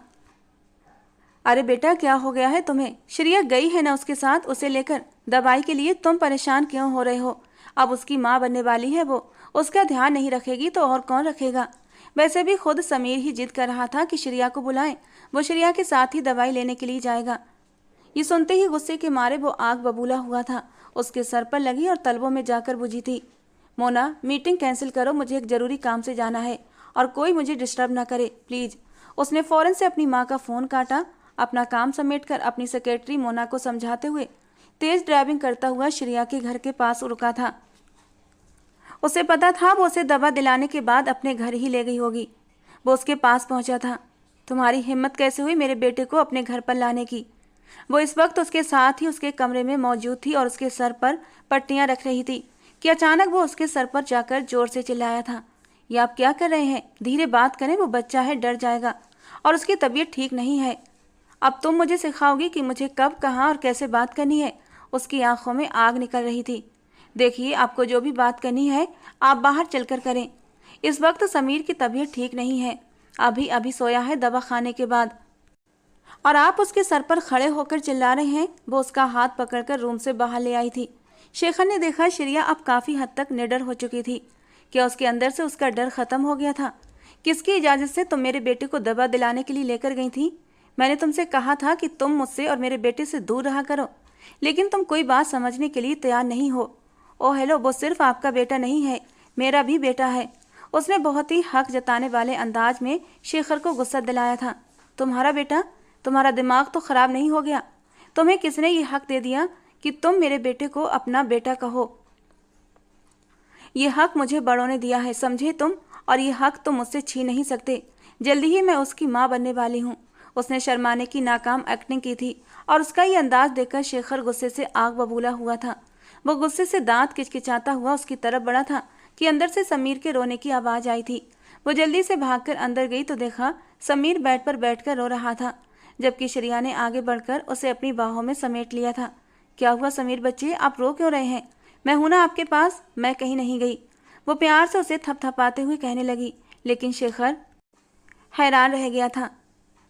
अरे बेटा, क्या हो गया है तुम्हें? श्रिया गई है ना उसके साथ, उसे लेकर दवाई के लिए। तुम परेशान क्यों हो रहे हो? अब उसकी माँ बनने वाली है वो, उसका ध्यान नहीं रखेगी तो और कौन रखेगा? वैसे भी खुद समीर ही जिद कर रहा था कि श्रिया को बुलाएं, वो श्रिया के साथ ही दवाई लेने के लिए जाएगा। ये सुनते ही गुस्से के मारे वो आग बबूला हुआ था। उसके सर पर लगी और तलवों में जाकर बुझी थी। मोना, मीटिंग कैंसिल करो, मुझे एक ज़रूरी काम से जाना है और कोई मुझे डिस्टर्ब ना करे प्लीज़। उसने फ़ौरन से अपनी माँ का फ़ोन काटा। अपना काम समेटकर अपनी सेक्रेटरी मोना को समझाते हुए तेज़ ड्राइविंग करता हुआ श्रिया के घर के पास रुका था। उसे पता था वो उसे दवा दिलाने के बाद अपने घर ही ले गई होगी। वो उसके पास पहुंचा था। तुम्हारी हिम्मत कैसे हुई मेरे बेटे को अपने घर पर लाने की? वो इस वक्त उसके साथ ही उसके कमरे में मौजूद थी और उसके सर पर पट्टियां रख रही थी कि अचानक वो उसके सर पर जाकर जोर से चिल्लाया था, ये आप क्या कर रहे हैं? धीरे बात करें, वो बच्चा है, डर जाएगा और उसकी तबीयत ठीक नहीं है। अब तुम मुझे सिखाओगी कि मुझे कब, कहाँ और कैसे बात करनी है। उसकी आंखों में आग निकल रही थी। देखिए, आपको जो भी बात करनी है आप बाहर चलकर करें। इस वक्त समीर की तबीयत ठीक नहीं है, अभी अभी सोया है दवा खाने के बाद, और आप उसके सर पर खड़े होकर चिल्ला रहे हैं। वो उसका हाथ पकड़कर रूम से बाहर ले आई थी। शेखर ने देखा श्रेया अब काफ़ी हद तक निडर हो चुकी थी। क्या उसके अंदर से उसका डर खत्म हो गया था? किसकी इजाज़त से तुम मेरे बेटे को दवा दिलाने के लिए लेकर गई थी? मैंने तुमसे कहा था कि तुम मुझसे और मेरे बेटे से दूर रहा करो, लेकिन तुम कोई बात समझने के लिए तैयार नहीं हो। ओह हेलो, वो सिर्फ आपका बेटा नहीं है, मेरा भी बेटा है। उसने बहुत ही हक जताने वाले अंदाज में शेखर को गुस्सा दिलाया था। तुम्हारा बेटा? तुम्हारा दिमाग तो खराब नहीं हो गया? तुम्हें किसने ये हक दे दिया कि तुम मेरे बेटे को अपना बेटा कहो? ये हक मुझे बड़ों ने दिया है, समझे तुम? और ये हक तुम मुझसे छीन नहीं सकते। जल्दी ही मैं उसकी माँ बनने वाली हूँ। उसने शर्माने की नाकाम एक्टिंग की थी और उसका ये अंदाज देखकर शेखर गुस्से से आग बबूला हुआ था। वो गुस्से से दांत किचकिचाता हुआ उसकी तरफ बढ़ा था कि अंदर से समीर के रोने की आवाज़ आई थी। वो जल्दी से भागकर अंदर गई तो देखा समीर बेड पर बैठकर रो रहा था, जबकि श्रेया ने आगे बढ़कर उसे अपनी बाहों में समेट लिया था। क्या हुआ समीर बच्चे, आप रो क्यों रहे हैं? मैं हूं ना आपके पास, मैं कहीं नहीं गई। वो प्यार से उसे थपथपाते हुए कहने लगी, लेकिन शेखर हैरान रह गया था।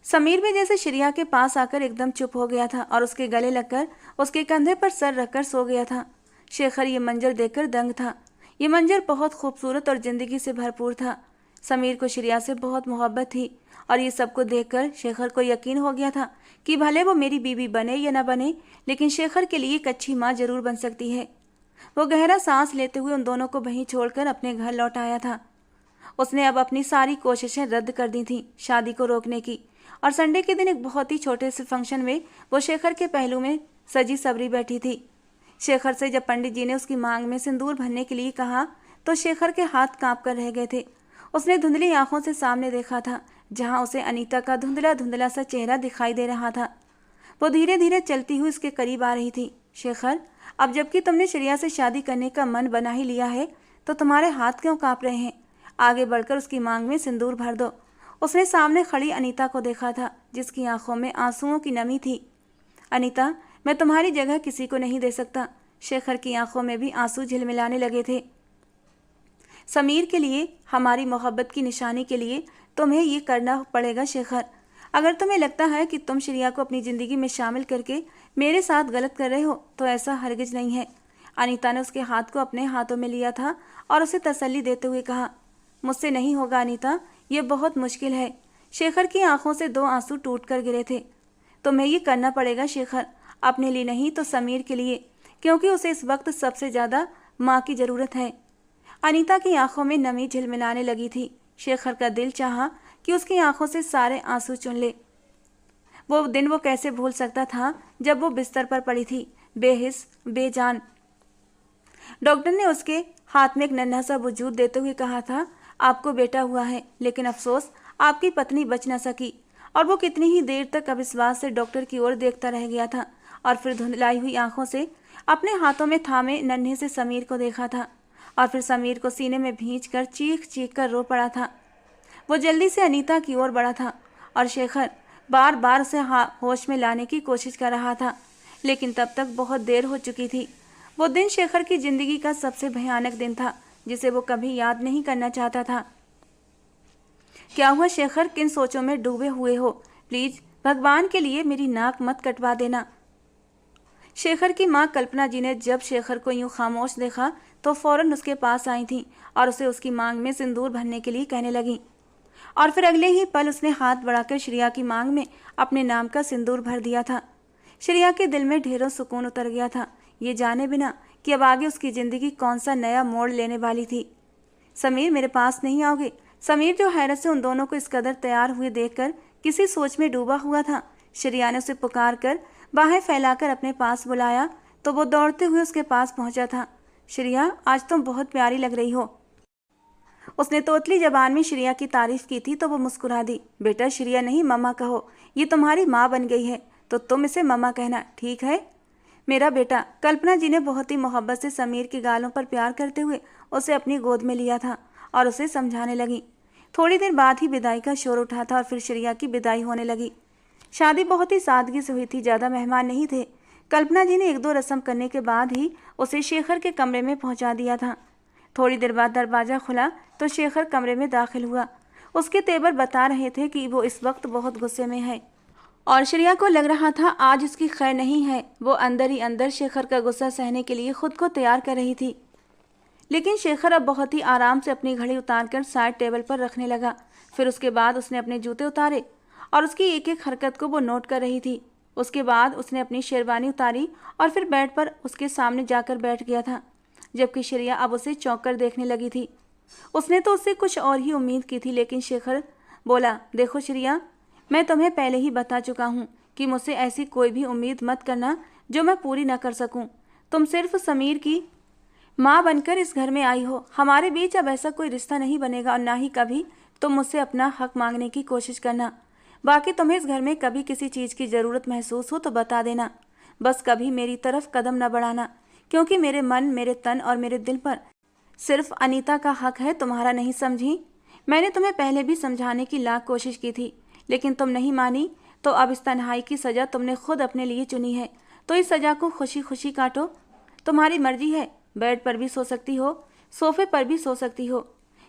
समीर भी जैसे श्रेया के पास आकर एकदम चुप हो गया था और उसके गले लगकर उसके कंधे पर सर रखकर सो गया था। शेखर ये मंजर देखकर दंग था। ये मंजर बहुत खूबसूरत और जिंदगी से भरपूर था। समीर को श्रेया से बहुत मोहब्बत थी और ये सबको देखकर शेखर को यकीन हो गया था कि भले वो मेरी बीवी बने या न बने, लेकिन शेखर के लिए एक अच्छी माँ जरूर बन सकती है। वो गहरा सांस लेते हुए उन दोनों को वहीं छोड़कर अपने घर लौट आया था। उसने अब अपनी सारी कोशिशें रद्द कर दी थीं शादी को रोकने की, और संडे के दिन एक बहुत ही छोटे से फंक्शन में वो शेखर के पहलू में सजी सबरी बैठी थी। शेखर से जब पंडित जी ने उसकी मांग में सिंदूर भरने के लिए कहा तो शेखर के हाथ कांप कर रह गए थे। उसने धुंधली आंखों से सामने देखा था, जहां उसे अनीता का धुंधला धुंधला सा चेहरा दिखाई दे रहा था। वो धीरे धीरे चलती हुई उसके करीब आ रही थी। शेखर, अब जबकि तुमने श्रेया से शादी करने का मन बना ही लिया है तो तुम्हारे हाथ क्यों कांप रहे हैं? आगे बढ़कर उसकी मांग में सिंदूर भर दो। उसने सामने खड़ी अनीता को देखा था, जिसकी आंखों में आंसुओं की नमी थी। अनीता, मैं तुम्हारी जगह किसी को नहीं दे सकता। शेखर की आंखों में भी आंसू झिलमिलाने लगे थे। समीर के लिए, हमारी मोहब्बत की निशानी के लिए तुम्हें ये करना पड़ेगा शेखर। अगर तुम्हें लगता है कि तुम श्रेया को अपनी ज़िंदगी में शामिल करके मेरे साथ गलत कर रहे हो तो ऐसा हरगिज नहीं है। अनीता ने उसके हाथ को अपने हाथों में लिया था और उसे तसल्ली देते हुए कहा, मुझसे नहीं होगा अनीता, ये बहुत मुश्किल है। शेखर की आंखों से 2 आंसू टूट कर गिरे थे। तुम्हें ये करना पड़ेगा शेखर, अपने लिए नहीं तो समीर के लिए, क्योंकि उसे इस वक्त सबसे ज़्यादा माँ की ज़रूरत है। अनीता की आंखों में नमी झिलमिलाने लगी थी। शेखर का दिल चाहा कि उसकी आंखों से सारे आंसू चुन ले। वो दिन वो कैसे भूल सकता था जब वो बिस्तर पर पड़ी थी, बेहिस बेजान। डॉक्टर ने उसके हाथ में एक नन्हा सा वजूद देते हुए कहा था, आपको बेटा हुआ है, लेकिन अफसोस आपकी पत्नी बच न सकी। और वो कितनी ही देर तक अविश्वास से डॉक्टर की ओर देखता रह गया था और फिर धुंधलाई हुई आंखों से अपने हाथों में थामे नन्हे से समीर को देखा था और फिर समीर को सीने में भींच कर चीख चीख कर रो पड़ा था। वो जल्दी से अनीता की ओर बढ़ा था और शेखर बार बार उसे होश में लाने की कोशिश कर रहा था, लेकिन तब तक बहुत देर हो चुकी थी। वो दिन शेखर की जिंदगी का सबसे भयानक दिन था, जिसे वो कभी याद नहीं करना चाहता था। क्या हुआ शेखर, किन सोचों में डूबे हुए हो? प्लीज भगवान के लिए मेरी नाक मत कटवा देना। शेखर की माँ कल्पना जी ने जब शेखर को यूं खामोश देखा तो फौरन उसके पास आई थी और उसे उसकी मांग में सिंदूर भरने के लिए कहने लगी। और फिर अगले ही पल उसने हाथ बढ़ाकर श्रेया की मांग में अपने नाम का सिंदूर भर दिया था। श्रेया के दिल में ढेरों सुकून उतर गया था, ये जाने बिना कि अब आगे उसकी ज़िंदगी कौन सा नया मोड़ लेने वाली थी। समीर, मेरे पास नहीं आओगे? समीर, जो हैरत से उन दोनों को इस कदर तैयार हुए देखकर किसी सोच में डूबा हुआ था, श्रेया ने उसे पुकार कर बाहें फैलाकर अपने पास बुलाया तो वो दौड़ते हुए उसके पास पहुंचा था। श्रेया, आज तुम बहुत प्यारी लग रही हो। उसने तोतली जबान में श्रेया की तारीफ की थी तो वो मुस्कुरा दी। बेटा, श्रेया नहीं मम्मा कहो, ये तुम्हारी माँ बन गई है तो तुम इसे मम्मा कहना, ठीक है मेरा बेटा। कल्पना जी ने बहुत ही मोहब्बत से समीर की गालों पर प्यार करते हुए उसे अपनी गोद में लिया था और उसे समझाने लगी। थोड़ी देर बाद ही विदाई का शोर उठा था और फिर श्रेया की विदाई होने लगी। शादी बहुत ही सादगी से हुई थी, ज़्यादा मेहमान नहीं थे। कल्पना जी ने 1-2 रस्म करने के बाद ही उसे शेखर के कमरे में पहुंचा दिया था। थोड़ी देर बाद दरवाज़ा खुला तो शेखर कमरे में दाखिल हुआ। उसके तेवर बता रहे थे कि वो इस वक्त बहुत गुस्से में है और श्रेया को लग रहा था आज उसकी खैर नहीं है। वो अंदर ही अंदर शेखर का गुस्सा सहने के लिए खुद को तैयार कर रही थी। लेकिन शेखर अब बहुत ही आराम से अपनी घड़ी उतारकर साइड टेबल पर रखने लगा। फिर उसके बाद उसने अपने जूते उतारे और उसकी एक एक हरकत को वो नोट कर रही थी। उसके बाद उसने अपनी शेरवानी उतारी और फिर बेड पर उसके सामने जाकर बैठ गया था, जबकि श्रेया अब उसे चौंक कर देखने लगी थी। उसने तो उससे कुछ और ही उम्मीद की थी, लेकिन शेखर बोला, देखो श्रेया, मैं तुम्हें पहले ही बता चुका हूँ कि मुझसे ऐसी कोई भी उम्मीद मत करना जो मैं पूरी न कर सकूँ। तुम सिर्फ समीर की माँ बनकर इस घर में आई हो। हमारे बीच अब ऐसा कोई रिश्ता नहीं बनेगा और ना ही कभी तुम मुझसे अपना हक मांगने की कोशिश करना। बाकी तुम्हें इस घर में कभी किसी चीज़ की ज़रूरत महसूस हो तो बता देना। बस कभी मेरी तरफ कदम न बढ़ाना, क्योंकि मेरे मन, मेरे तन और मेरे दिल पर सिर्फ अनीता का हक है, तुम्हारा नहीं, समझी? मैंने तुम्हें पहले भी समझाने की लाख कोशिश की थी, लेकिन तुम नहीं मानी। तो अब इस तन्हाई की सज़ा तुमने खुद अपने लिए चुनी है, तो इस सज़ा को खुशी खुशी काटो। तुम्हारी मर्जी है, बेड पर भी सो सकती हो, सोफे पर भी सो सकती हो,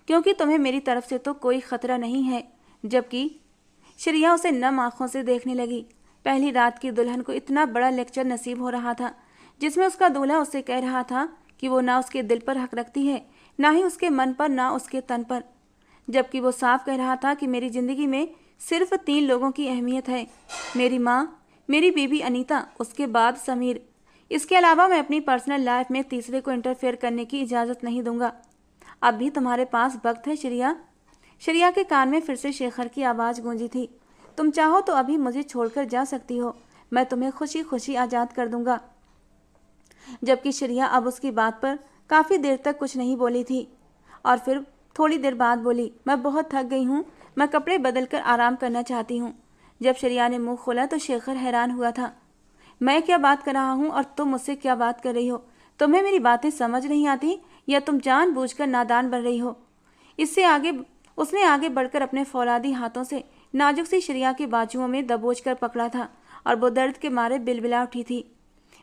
क्योंकि तुम्हें मेरी तरफ से तो कोई खतरा नहीं है। जबकि श्रेया उसे नम आंखों से देखने लगी। पहली रात की दुल्हन को इतना बड़ा लेक्चर नसीब हो रहा था, जिसमें उसका दूल्हा उससे कह रहा था कि वो ना उसके दिल पर हक रखती है, ना ही उसके मन पर, ना उसके तन पर। जबकि वो साफ कह रहा था कि मेरी ज़िंदगी में सिर्फ 3 लोगों की अहमियत है, मेरी माँ, मेरी बीबी अनीता, उसके बाद समीर। इसके अलावा मैं अपनी पर्सनल लाइफ में तीसरे को इंटरफेयर करने की इजाज़त नहीं दूंगा। अब भी तुम्हारे पास वक्त है श्रेया। श्रेया के कान में फिर से शेखर की आवाज़ गूंजी थी, तुम चाहो तो अभी मुझे छोड़कर जा सकती हो, मैं तुम्हें खुशी खुशी आज़ाद कर दूंगा। जबकि श्रेया अब उसकी बात पर काफ़ी देर तक कुछ नहीं बोली थी और फिर थोड़ी देर बाद बोली, मैं बहुत थक गई हूँ, मैं कपड़े बदल कर आराम करना चाहती हूँ। जब श्रेया ने मुंह खोला तो शेखर हैरान हुआ था। मैं क्या बात कर रहा हूँ और तुम मुझसे क्या बात कर रही हो? तुम्हें मेरी बातें समझ नहीं आती या तुम जानबूझकर नादान बन रही हो? इससे आगे उसने आगे बढ़कर अपने फौलादी हाथों से नाजुक सी श्रेया के बाजुओं में दबोच कर पकड़ा था और वो दर्द के मारे बिलबिला उठी थी।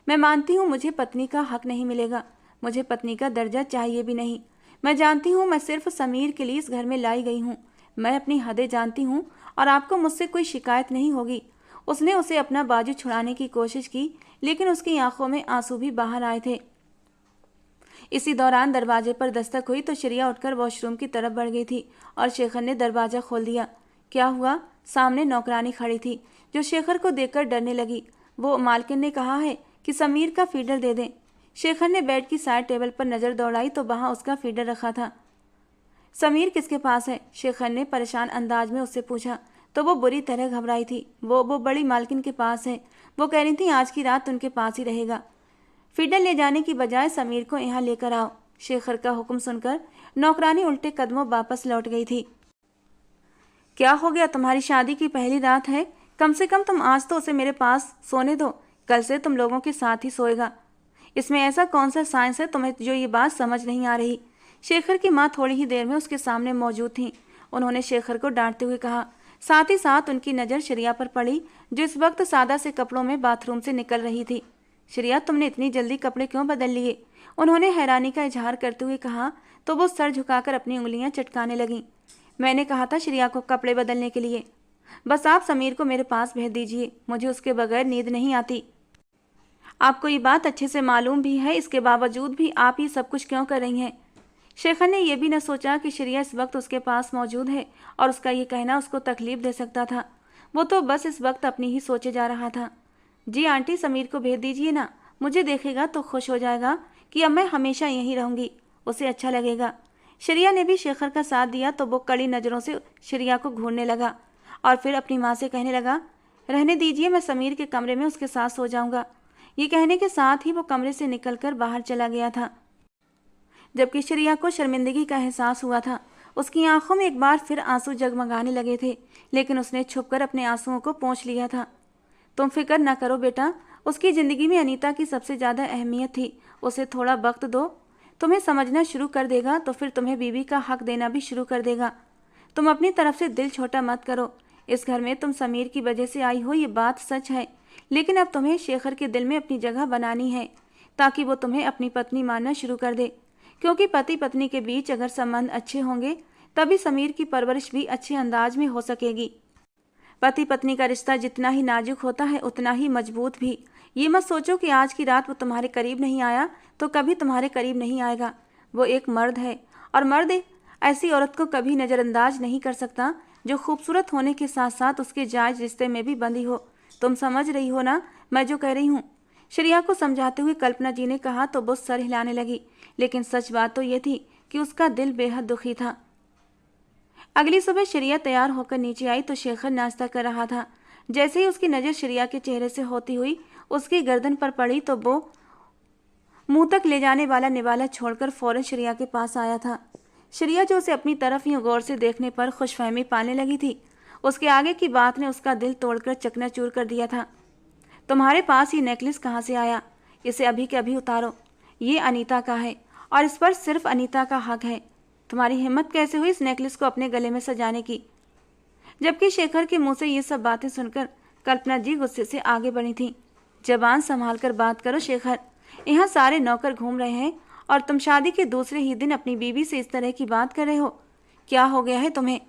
मैं मानती हूँ मुझे पत्नी का हक नहीं मिलेगा, मुझे पत्नी का दर्जा चाहिए भी नहीं। मैं जानती हूँ मैं सिर्फ समीर के लिए इस घर में लाई गई हूँ। मैं अपनी हदें जानती हूँ और आपको मुझसे कोई शिकायत नहीं होगी। उसने उसे अपना बाजू छुड़ाने की कोशिश की, लेकिन उसकी आंखों में आंसू भी बाहर आए थे। इसी दौरान दरवाजे पर दस्तक हुई तो श्रेया उठकर वॉशरूम की तरफ बढ़ गई थी और शेखर ने दरवाज़ा खोल दिया। क्या हुआ? सामने नौकरानी खड़ी थी, जो शेखर को देखकर डरने लगी। वो मालकिन ने कहा है कि समीर का फीडर दे दें। शेखर ने बेड की साइड टेबल पर नज़र दौड़ाई तो वहाँ उसका फीडर रखा था। समीर किसके पास है? शेखर ने परेशान अंदाज में उससे पूछा तो वो बुरी तरह घबराई थी। वो बड़ी मालकिन के पास है, वो कह रही थी आज की रात उनके पास ही रहेगा। फीडर ले जाने की बजाय समीर को यहाँ लेकर आओ। शेखर का हुक्म सुनकर नौकरानी उल्टे कदमों वापस लौट गई थी। क्या हो गया? तुम्हारी शादी की पहली रात है, कम से कम तुम आज तो उसे मेरे पास सोने दो, कल से तुम लोगों के साथ ही सोएगा। इसमें ऐसा कौन सा साइंस है तुम्हें जो ये बात समझ नहीं आ रही? शेखर की माँ थोड़ी ही देर में उसके सामने मौजूद थीं। उन्होंने शेखर को डांटते हुए कहा। साथ ही साथ उनकी नज़र श्रेया पर पड़ी, जो इस वक्त सादा से कपड़ों में बाथरूम से निकल रही थी। श्रेया, तुमने इतनी जल्दी कपड़े क्यों बदल लिए? उन्होंने हैरानी का इजहार करते हुए कहा तो वो सर झुकाकर अपनी उंगलियां चटकाने लगीं। मैंने कहा था श्रेया को कपड़े बदलने के लिए। बस आप समीर को मेरे पास भेज दीजिए, मुझे उसके बगैर नींद नहीं आती। आपको ये बात अच्छे से मालूम भी है, इसके बावजूद भी आप ये सब कुछ क्यों कर रही हैं? शेखर ने यह भी न सोचा कि श्रेया इस वक्त उसके पास मौजूद है और उसका ये कहना उसको तकलीफ दे सकता था। वो तो बस इस वक्त अपनी ही सोचे जा रहा था। जी आंटी, समीर को भेज दीजिए ना, मुझे देखेगा तो खुश हो जाएगा कि अब मैं हमेशा यहीं रहूँगी, उसे अच्छा लगेगा। श्रेया ने भी शेखर का साथ दिया तो वो कड़ी नज़रों से श्रेया को घूरने लगा और फिर अपनी माँ से कहने लगा, रहने दीजिए, मैं समीर के कमरे में उसके साथ सो जाऊँगा। ये कहने के साथ ही वो कमरे से निकलकर बाहर चला गया था। जबकि श्रेया को शर्मिंदगी का एहसास हुआ था। उसकी आंखों में एक बार फिर आंसू जगमगाने लगे थे, लेकिन उसने छुपकर अपने आंसुओं को पोंछ लिया था। तुम फिक्र ना करो बेटा, उसकी ज़िंदगी में अनीता की सबसे ज़्यादा अहमियत थी। उसे थोड़ा वक्त दो, तुम्हें समझना शुरू कर देगा तो फिर तुम्हें बीवी का हक देना भी शुरू कर देगा। तुम अपनी तरफ से दिल छोटा मत करो, इस घर में तुम समीर की वजह से आई हो, ये बात सच है, लेकिन अब तुम्हें शेखर के दिल में अपनी जगह बनानी है ताकि वो तुम्हें अपनी पत्नी मानना शुरू कर दे, क्योंकि पति पत्नी के बीच अगर संबंध अच्छे होंगे तभी समीर की परवरिश भी अच्छे अंदाज में हो सकेगी। पति पत्नी का रिश्ता जितना ही नाजुक होता है उतना ही मजबूत भी। ये मत सोचो कि आज की रात वो तुम्हारे करीब नहीं आया तो कभी तुम्हारे करीब नहीं आएगा। वो एक मर्द है और मर्द ऐसी औरत को कभी नज़रअंदाज नहीं कर सकता जो खूबसूरत होने के साथ साथ उसके जायज रिश्ते में भी बंधी हो। तुम समझ रही हो ना मैं जो कह रही हूँ? श्रेया को समझाते हुए कल्पना जी ने कहा तो वो सर हिलाने लगी, लेकिन सच बात तो ये थी कि उसका दिल बेहद दुखी था। अगली सुबह श्रेया तैयार होकर नीचे आई तो शेखर नाश्ता कर रहा था। जैसे ही उसकी नज़र श्रेया के चेहरे से होती हुई उसकी गर्दन पर पड़ी तो वो मुंह तक ले जाने वाला निवाला छोड़कर फौरन श्रेया के पास आया था। श्रेया जो उसे अपनी तरफ यूं गौर से देखने पर खुशफहमी पाने लगी थी, उसके आगे की बात ने उसका दिल तोड़कर चकनाचूर कर दिया था। तुम्हारे पास ये नेकलेस कहाँ से आया? इसे अभी के अभी उतारो। ये अनीता का है और इस पर सिर्फ अनीता का हक है। तुम्हारी हिम्मत कैसे हुई इस नेकलेस को अपने गले में सजाने की? जबकि शेखर के मुंह से ये सब बातें सुनकर कल्पना जी गुस्से से आगे बढ़ी थी। जबान संभाल कर बात करो शेखर, यहाँ सारे नौकर घूम रहे हैं और तुम शादी के दूसरे ही दिन अपनी बीवी से इस तरह की बात कर रहे हो। क्या हो गया है तुम्हें?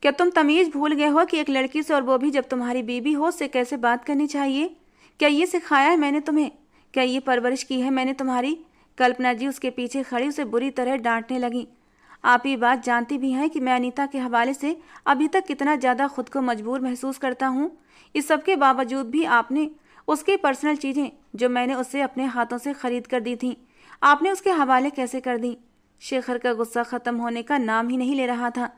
क्या तुम तमीज़ भूल गए हो कि एक लड़की से, और वो भी जब तुम्हारी बीवी हो, उससे कैसे बात करनी चाहिए? क्या ये सिखाया है मैंने तुम्हें? क्या ये परवरिश की है मैंने तुम्हारी? कल्पना जी उसके पीछे खड़ी उसे बुरी तरह डांटने लगी। आप ये बात जानती भी हैं कि मैं अनीता के हवाले से अभी तक कितना ज़्यादा खुद को मजबूर महसूस करता हूँ। इस सब के बावजूद भी आपने उसकी पर्सनल चीज़ें जो मैंने उससे अपने हाथों से ख़रीद कर दी थी, आपने उसके हवाले कैसे कर दी? शेखर का गुस्सा ख़त्म होने का नाम ही नहीं ले रहा था।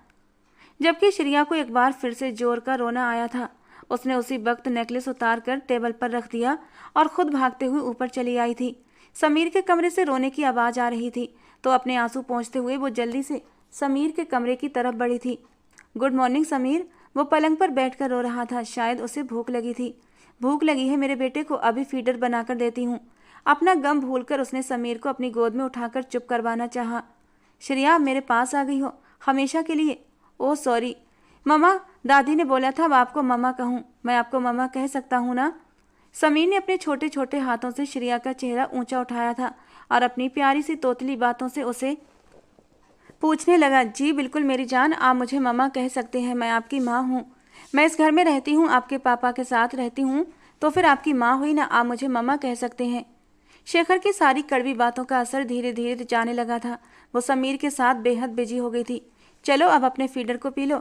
जबकि श्रेया को एक बार फिर से जोर का रोना आया था। उसने उसी वक्त नेकलेस उतार कर टेबल पर रख दिया और खुद भागते हुए ऊपर चली आई थी। समीर के कमरे से रोने की आवाज़ आ रही थी तो अपने आंसू पोंछते हुए वो जल्दी से समीर के कमरे की तरफ बढ़ी थी। Good morning Sameer. वो पलंग पर बैठकर रो रहा था। शायद उसे भूख लगी थी। भूख लगी है मेरे बेटे को, अभी फीडर बनाकर देती हूँ। अपना गम भूलकर उसने समीर को अपनी गोद में उठाकर चुप करवाना चाहा। श्रेया मेरे पास आ गई हो हमेशा के लिए। ओह सॉरी ममा, दादी ने बोला था अब आपको ममा कहूँ। मैं आपको ममा कह सकता हूँ ना? समीर ने अपने छोटे छोटे हाथों से श्रेया का चेहरा ऊंचा उठाया था और अपनी प्यारी सी तोतली बातों से उसे पूछने लगा, जी बिल्कुल मेरी जान, आप मुझे ममा कह सकते हैं। मैं आपकी माँ हूँ। मैं इस घर में रहती हूँ, आपके पापा के साथ रहती हूँ, तो फिर आपकी माँ हुई ना, आप मुझे ममा कह सकते हैं। शेखर की सारी कड़वी बातों का असर धीरे धीरे जाने लगा था। वो समीर के साथ बेहद बिजी हो गई थी। चलो अब अपने फीडर को पी लो,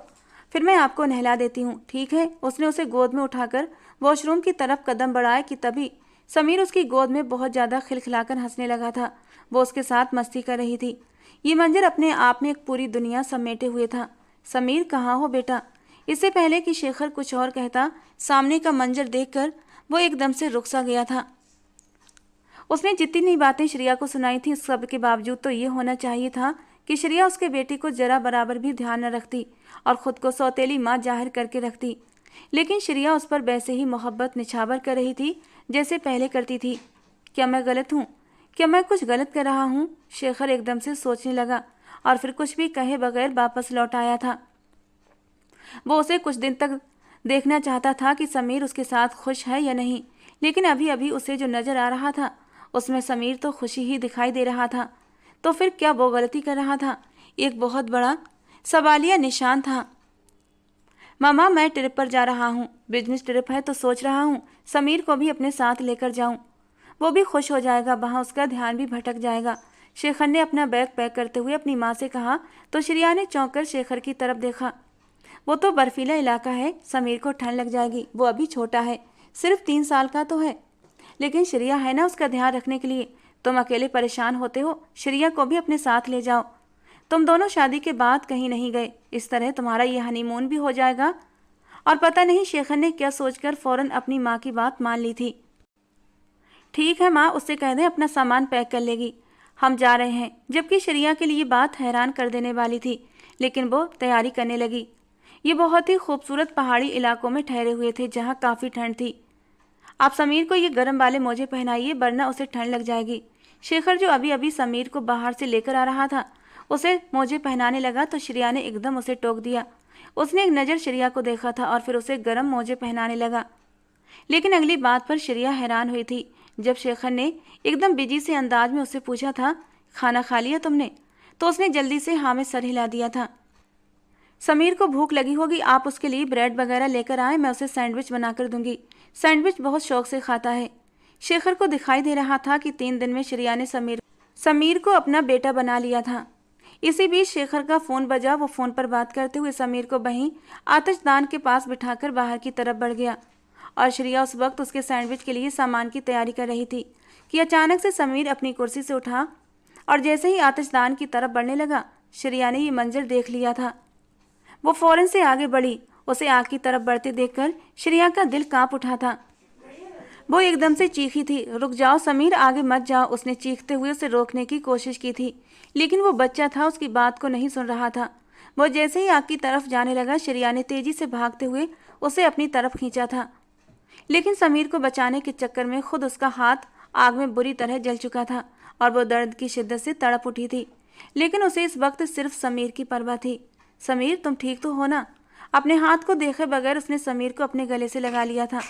फिर मैं आपको नहला देती हूँ, ठीक है? उसने उसे गोद में उठाकर वॉशरूम की तरफ कदम बढ़ाए कि तभी समीर उसकी गोद में बहुत ज़्यादा खिलखिलाकर हंसने लगा था। वो उसके साथ मस्ती कर रही थी। ये मंजर अपने आप में एक पूरी दुनिया समेटे हुए था। समीर कहाँ हो बेटा? इससे पहले कि शेखर कुछ और कहता, सामने का मंजर देखकर वो एकदम से रुक सा गया था। उसने जितनी बातें श्रेया को सुनाई थी उस सब के बावजूद तो ये होना चाहिए था कि श्रेया उसके बेटे को जरा बराबर भी ध्यान न रखती और खुद को सौतेली माँ जाहिर करके रखती, लेकिन श्रेया उस पर वैसे ही मोहब्बत निछावर कर रही थी जैसे पहले करती थी। क्या मैं गलत हूँ? क्या मैं कुछ गलत कर रहा हूँ? शेखर एकदम से सोचने लगा और फिर कुछ भी कहे बगैर वापस लौट आया था। वो उसे कुछ दिन तक देखना चाहता था कि समीर उसके साथ खुश है या नहीं, लेकिन अभी अभी उसे जो नज़र आ रहा था उसमें समीर तो खुशी ही दिखाई दे रहा था। तो फिर क्या वो गलती कर रहा था? एक बहुत बड़ा सवालिया निशान था। मामा मैं ट्रिप पर जा रहा हूँ, बिजनेस ट्रिप है तो सोच रहा हूँ समीर को भी अपने साथ लेकर जाऊँ। वो भी खुश हो जाएगा, वहाँ उसका ध्यान भी भटक जाएगा। शेखर ने अपना बैग पैक करते हुए अपनी माँ से कहा तो श्रेया ने चौंक कर शेखर की तरफ देखा। वो तो बर्फीला इलाका है, समीर को ठंड लग जाएगी, वो अभी छोटा है, सिर्फ 3 साल का तो है, लेकिन श्रेया है ना उसका ध्यान रखने के लिए। तुम अकेले परेशान होते हो, श्रेया को भी अपने साथ ले जाओ। तुम दोनों शादी के बाद कहीं नहीं गए, इस तरह तुम्हारा ये हनीमून भी हो जाएगा। और पता नहीं शेखर ने क्या सोचकर फौरन अपनी माँ की बात मान ली थी। ठीक है माँ, उससे कह दें अपना सामान पैक कर लेगी, हम जा रहे हैं। जबकि श्रेया के लिए बात हैरान कर देने वाली थी, लेकिन वो तैयारी करने लगी। ये बहुत ही खूबसूरत पहाड़ी इलाकों में ठहरे हुए थे जहाँ काफ़ी ठंड थी। आप समीर को ये गर्म वाले मोजे पहनाइए वरना उसे ठंड लग जाएगी। शेखर जो अभी अभी समीर को बाहर से लेकर आ रहा था उसे मोजे पहनाने लगा तो श्रेया ने एकदम उसे टोक दिया। उसने एक नज़र श्रेया को देखा था और फिर उसे गर्म मोजे पहनाने लगा। लेकिन अगली बात पर श्रेया हैरान हुई थी। जब शेखर ने एकदम बिजी से अंदाज में उससे पूछा था, खाना खा लिया तुमने, तो उसने जल्दी से हाँ में सर हिला दिया था। समीर को भूख लगी होगी, आप उसके लिए ब्रेड वगैरह लेकर आए, मैं उसे सैंडविच बनाकर दूंगी। सैंडविच बहुत शौक से खाता है। शेखर को दिखाई दे रहा था कि 3 दिन में श्रेया ने समीर को अपना बेटा बना लिया था। इसी बीच शेखर का फ़ोन बजा। वो फ़ोन पर बात करते हुए समीर को वहीं आतिशदान के पास बिठाकर बाहर की तरफ बढ़ गया और श्रेया उस वक्त उसके सैंडविच के लिए सामान की तैयारी कर रही थी कि अचानक से समीर अपनी कुर्सी से उठा और जैसे ही आतिशदान की तरफ बढ़ने लगा, श्रेया ने ये मंजर देख लिया था। वो फौरन से आगे बढ़ी। उसे आग की तरफ बढ़ते देखकर श्रेया का दिल कांप उठा था। वो एकदम से चीखी थी, रुक जाओ समीर, आगे मत जाओ। उसने चीखते हुए उसे रोकने की कोशिश की थी, लेकिन वो बच्चा था, उसकी बात को नहीं सुन रहा था। वो जैसे ही आग की तरफ जाने लगा, श्रेया ने तेजी से भागते हुए उसे अपनी तरफ खींचा था, लेकिन समीर को बचाने के चक्कर में खुद उसका हाथ आग में बुरी तरह जल चुका था और वो दर्द की शिद्दत से तड़प उठी थी। लेकिन उसे इस वक्त सिर्फ समीर की परवाह थी। समीर, तुम ठीक तो हो ना? अपने हाथ को देखे बगैर उसने समीर को अपने गले से लगा लिया था,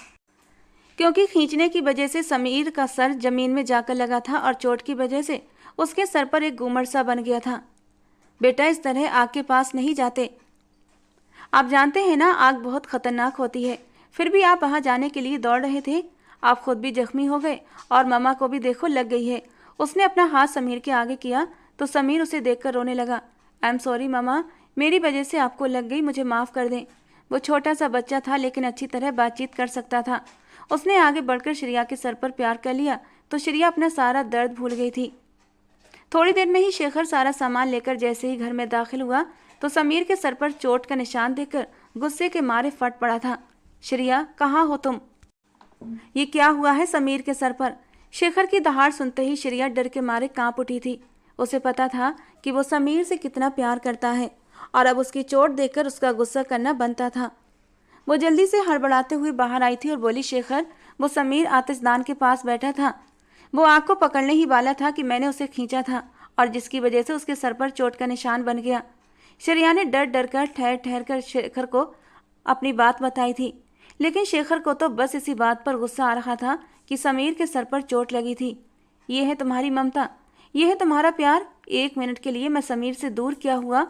क्योंकि खींचने की वजह से समीर का सर जमीन में जाकर लगा था और चोट की वजह से उसके सर पर एक घूमर सा बन गया था। बेटा, इस तरह आग के पास नहीं जाते, आप जानते हैं ना आग बहुत खतरनाक होती है। फिर भी आप वहाँ जाने के लिए दौड़ रहे थे। आप खुद भी जख्मी हो गए और मम्मा को भी देखो लग गई है। उसने अपना हाथ समीर के आगे किया तो समीर उसे देखकर रोने लगा। आई एम सॉरी मम्मा, मेरी वजह से आपको लग गई, मुझे माफ़ कर दें। वो छोटा सा बच्चा था लेकिन अच्छी तरह बातचीत कर सकता था। उसने आगे बढ़कर श्रेया के सर पर प्यार कर लिया तो श्रेया अपना सारा दर्द भूल गई थी। थोड़ी देर में ही शेखर सारा सामान लेकर जैसे ही घर में दाखिल हुआ तो समीर के सर पर चोट का निशान देखकर गुस्से के मारे फट पड़ा था। श्रेया, कहाँ हो तुम? ये क्या हुआ है समीर के सर पर? शेखर की दहाड़ सुनते ही श्रेया डर के मारे कांप उठी थी। उसे पता था कि वो समीर से कितना प्यार करता है और अब उसकी चोट देखकर उसका गुस्सा करना बनता था। वो जल्दी से हड़बड़ाते हुए बाहर आई थी और बोली, शेखर, वो समीर आतिशदान के पास बैठा था, वो आग को पकड़ने ही वाला था कि मैंने उसे खींचा था और जिसकी वजह से उसके सर पर चोट का निशान बन गया। श्रेया ने डर डर कर ठहर ठहर कर शेखर को अपनी बात बताई थी, लेकिन शेखर को तो बस इसी बात पर गुस्सा आ रहा था कि समीर के सर पर चोट लगी थी। ये है तुम्हारी ममता, ये है तुम्हारा प्यार। 1 मिनट के लिए मैं समीर से दूर क्या हुआ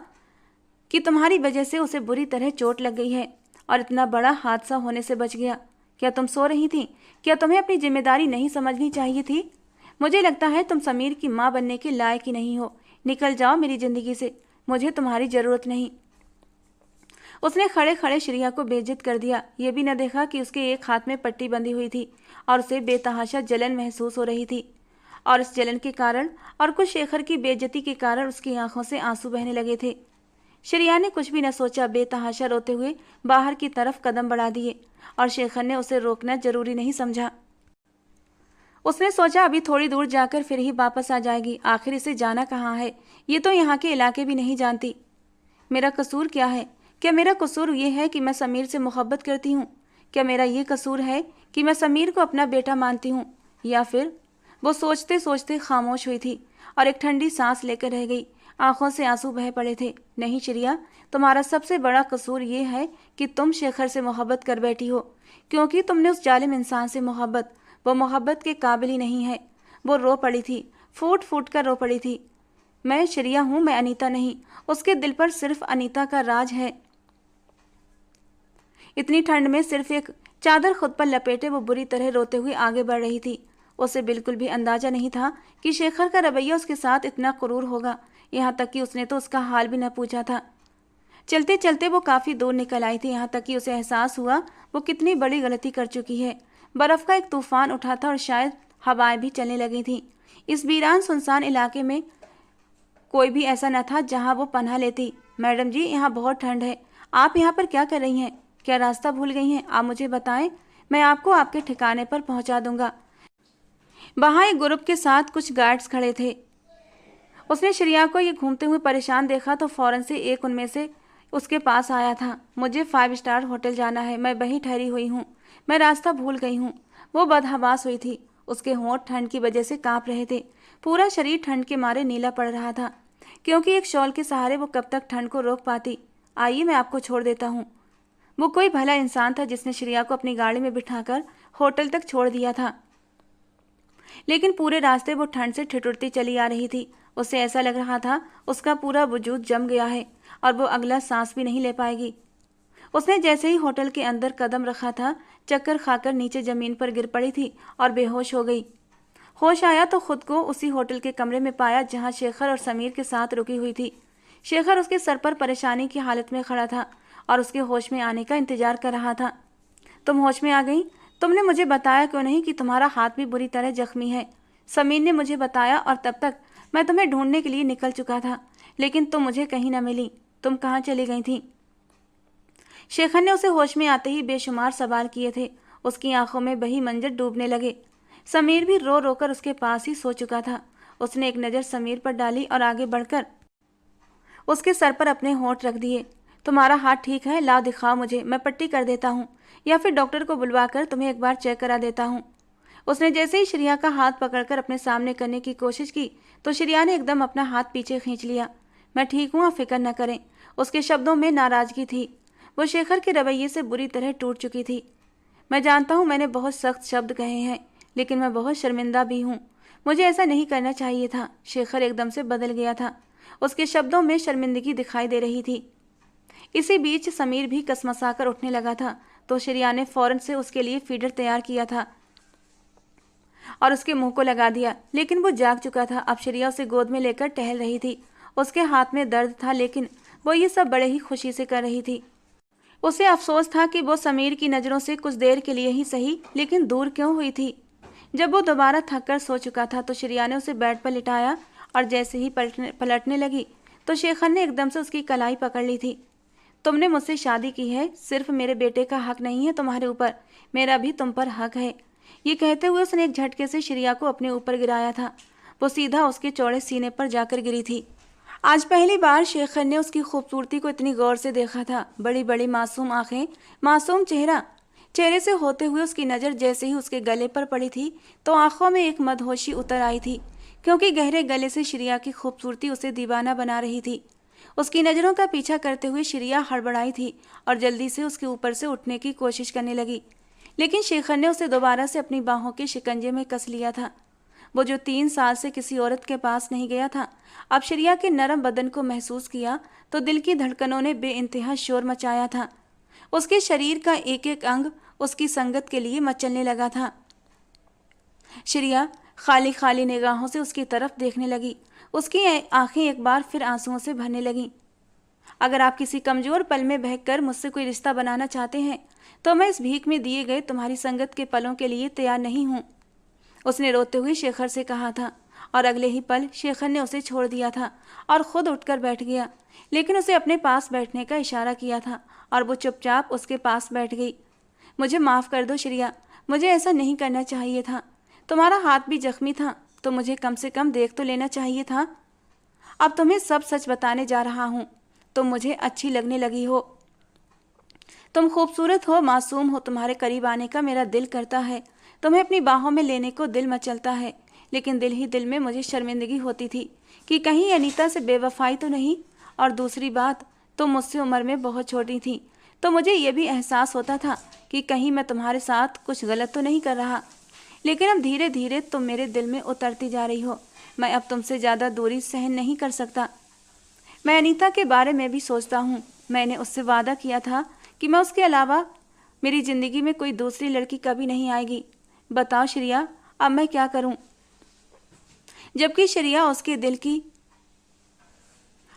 कि तुम्हारी वजह से उसे बुरी तरह चोट लग गई है और इतना बड़ा हादसा होने से बच गया। क्या तुम सो रही थी? क्या तुम्हें अपनी जिम्मेदारी नहीं समझनी चाहिए थी? मुझे लगता है तुम समीर की माँ बनने के लायक ही नहीं हो। निकल जाओ मेरी ज़िंदगी से, मुझे तुम्हारी ज़रूरत नहीं। उसने खड़े खड़े श्रेया को बेइज्जत कर दिया। ये भी न देखा कि उसके एक हाथ में पट्टी बंधी हुई थी और उसे बेतहाशा जलन महसूस हो रही थी और इस जलन के कारण और कुछ शेखर की बेइज्जती के कारण उसकी आंखों से आंसू बहने लगे थे। श्रेया ने कुछ भी न सोचा, बेतहाशा रोते हुए बाहर की तरफ कदम बढ़ा दिए और शेखर ने उसे रोकना जरूरी नहीं समझा। उसने सोचा अभी थोड़ी दूर जाकर फिर ही वापस आ जाएगी। आखिर इसे जाना कहाँ है? ये तो यहाँ के इलाके भी नहीं जानती। मेरा कसूर क्या है? क्या मेरा कसूर ये है कि मैं समीर से मोहब्बत करती हूँ? क्या मेरा ये कसूर है कि मैं समीर को अपना बेटा मानती हूँ? या फिर? वो सोचते सोचते खामोश हुई थी और एक ठंडी सांस लेकर रह गई। आंखों से आंसू बह पड़े थे। नहीं श्रेया, तुम्हारा सबसे बड़ा कसूर ये है कि तुम शेखर से मोहब्बत कर बैठी हो, क्योंकि तुमने उस जालिम इंसान से वो मोहब्बत के काबिल ही नहीं है। वो रो पड़ी थी, फूट फूट कर रो पड़ी थी। मैं श्रेया हूँ, मैं अनीता नहीं। उसके दिल पर सिर्फ अनीता का राज है। इतनी ठंड में सिर्फ एक चादर खुद पर लपेटे वो बुरी तरह रोते हुए आगे बढ़ रही थी। उसे बिल्कुल भी अंदाजा नहीं था कि शेखर का रवैया उसके साथ इतना क्रूर होगा। यहाँ तक कि उसने तो उसका हाल भी न पूछा था। चलते चलते वो काफ़ी दूर निकल आई थी, यहाँ तक कि उसे एहसास हुआ वो कितनी बड़ी गलती कर चुकी है। बर्फ़ का एक तूफान उठा था और शायद हवाएं भी चलने लगी थीं। इस वीरान सुनसान इलाके में कोई भी ऐसा न था जहाँ वो पनाह लेती। मैडम जी, यहाँ बहुत ठंड है, आप यहाँ पर क्या कर रही हैं? क्या रास्ता भूल गई हैं? आप मुझे बताएं, मैं आपको आपके ठिकाने पर पहुँचा दूँगा। वहाँ एक ग्रुप के साथ कुछ गार्ड्स खड़े थे। उसने श्रेया को ये घूमते हुए परेशान देखा तो फौरन से एक उनमें से उसके पास आया था। मुझे 5 स्टार होटल जाना है, मैं वहीं ठहरी हुई हूँ, मैं रास्ता भूल गई हूँ। वो बदहवास हुई थी, उसके होंठ ठंड की वजह से काँप रहे थे, पूरा शरीर ठंड के मारे नीला पड़ रहा था। क्योंकि एक शॉल के सहारे वो कब तक ठंड को रोक पाती। आइए मैं आपको छोड़ देता हूँ। वो कोई भला इंसान था जिसने श्रेया को अपनी गाड़ी में बिठाकर होटल तक छोड़ दिया था, लेकिन पूरे रास्ते वो ठंड से ठिठुरती चली आ रही थी। उसे ऐसा लग रहा था उसका पूरा वजूद जम गया है और वो अगला सांस भी नहीं ले पाएगी। उसने जैसे ही होटल के अंदर कदम रखा था, चक्कर खाकर नीचे जमीन पर गिर पड़ी थी और बेहोश हो गई। होश आया तो खुद को उसी होटल के कमरे में पाया जहां शेखर और समीर के साथ रुकी हुई थी। शेखर उसके सर पर परेशानी की हालत में खड़ा था और उसके होश में आने का इंतजार कर रहा था। तुम होश में आ गई? तुमने मुझे बताया क्यों नहीं कि तुम्हारा हाथ भी बुरी तरह जख्मी है? समीर ने मुझे बताया और तब तक मैं तुम्हें ढूंढने के लिए निकल चुका था, लेकिन तुम मुझे कहीं न मिली। तुम कहाँ चली गई थी? शेखर ने उसे होश में आते ही बेशुमार सवाल किए थे। उसकी आंखों में वही मंजर डूबने लगे। समीर भी रो रोकर उसके पास ही सो चुका था। उसने एक नज़र समीर पर डाली और आगे बढ़कर उसके सर पर अपने होंठ रख दिए। तुम्हारा हाथ ठीक है? लाओ दिखाओ मुझे, मैं पट्टी कर देता हूँ, या फिर डॉक्टर को बुलवाकर तुम्हें एक बार चेक करा देता हूँ। उसने जैसे ही श्रेया का हाथ पकड़कर अपने सामने करने की कोशिश की तो श्रेया ने एकदम अपना हाथ पीछे खींच लिया। मैं ठीक हूँ, आप फिक्र न करें। उसके शब्दों में नाराजगी थी। वो शेखर के रवैये से बुरी तरह टूट चुकी थी। मैं जानता हूँ मैंने बहुत सख्त शब्द कहे हैं, लेकिन मैं बहुत शर्मिंदा भी हूँ। मुझे ऐसा नहीं करना चाहिए था। शेखर एकदम से बदल गया था। उसके शब्दों में शर्मिंदगी दिखाई दे रही थी। इसी बीच समीर भी कसमसाकर उठने लगा था तो श्रेया ने फौरन से उसके लिए फीडर तैयार किया था और उसके मुंह को लगा दिया, लेकिन वो जाग चुका था। अब श्रेया उसे गोद में लेकर टहल रही थी। उसके हाथ में दर्द था, लेकिन वो ये सब बड़े ही खुशी से कर रही थी। उसे अफसोस था कि वो समीर की नज़रों से कुछ देर के लिए ही सही, लेकिन दूर क्यों हुई थी। जब वो दोबारा थक कर सो चुका था तो श्रेया ने उसे बेड पर लिटाया और जैसे ही पलटने लगी तो शेखर ने एकदम से उसकी कलाई पकड़ ली थी। तुमने मुझसे शादी की है, सिर्फ मेरे बेटे का हक नहीं है तुम्हारे ऊपर, मेरा भी तुम पर हक है। ये कहते हुए उसने एक झटके से श्रेया को अपने ऊपर गिराया था। वो सीधा उसके चौड़े सीने पर जाकर गिरी थी। आज पहली बार शेखर ने उसकी खूबसूरती को इतनी गौर से देखा था। बड़ी बड़ी मासूम आंखें, मासूम चेहरा। चेहरे से होते हुए उसकी नज़र जैसे ही उसके गले पर पड़ी थी तो आंखों में एक मदहोशी उतर आई थी, क्योंकि गहरे गले से श्रेया की खूबसूरती उसे दीवाना बना रही थी। उसकी नज़रों का पीछा करते हुए श्रेया हड़बड़ाई थी और जल्दी से उसके ऊपर से उठने की कोशिश करने लगी, लेकिन शेखर ने उसे दोबारा से अपनी बाहों के शिकंजे में कस लिया था। वो जो 3 साल से किसी औरत के पास नहीं गया था, अब श्रेया के नरम बदन को महसूस किया तो दिल की धड़कनों ने बेइंतहा शोर मचाया था। उसके शरीर का एक एक अंग उसकी संगत के लिए मचलने लगा था। श्रेया खाली खाली निगाहों से उसकी तरफ देखने लगी। उसकी आंखें एक बार फिर आंसुओं से भरने लगीं। अगर आप किसी कमजोर पल में बहकर मुझसे कोई रिश्ता बनाना चाहते हैं तो मैं इस भीख में दिए गए तुम्हारी संगत के पलों के लिए तैयार नहीं हूँ, उसने रोते हुए शेखर से कहा था। और अगले ही पल शेखर ने उसे छोड़ दिया था और खुद उठकर बैठ गया, लेकिन उसे अपने पास बैठने का इशारा किया था और वो चुपचाप उसके पास बैठ गई। मुझे माफ़ कर दो श्रेया, मुझे ऐसा नहीं करना चाहिए था। तुम्हारा हाथ भी जख्मी था तो मुझे कम से कम देख तो लेना चाहिए था। अब तुम्हें सब सच बताने जा रहा हूँ। तुम मुझे अच्छी लगने लगी हो, तुम खूबसूरत हो, मासूम हो। तुम्हारे करीब आने का मेरा दिल करता है, तुम्हें अपनी बाहों में लेने को दिल मचलता है, लेकिन दिल ही दिल में मुझे शर्मिंदगी होती थी कि कहीं अनीता से बेवफाई तो नहीं। और दूसरी बात, तुम मुझसे उम्र में बहुत छोटी थी तो मुझे ये भी एहसास होता था कि कहीं मैं तुम्हारे साथ कुछ गलत तो नहीं कर रहा। लेकिन अब धीरे धीरे तुम मेरे दिल में उतरती जा रही हो। मैं अब तुमसे ज़्यादा दूरी सहन नहीं कर सकता। मैं अनीता के बारे में भी सोचता हूँ। मैंने उससे वादा किया था कि मैं उसके अलावा मेरी ज़िंदगी में कोई दूसरी लड़की कभी नहीं आएगी। बताओ श्रेया, अब मैं क्या करूँ? जबकि श्रेया उसके दिल की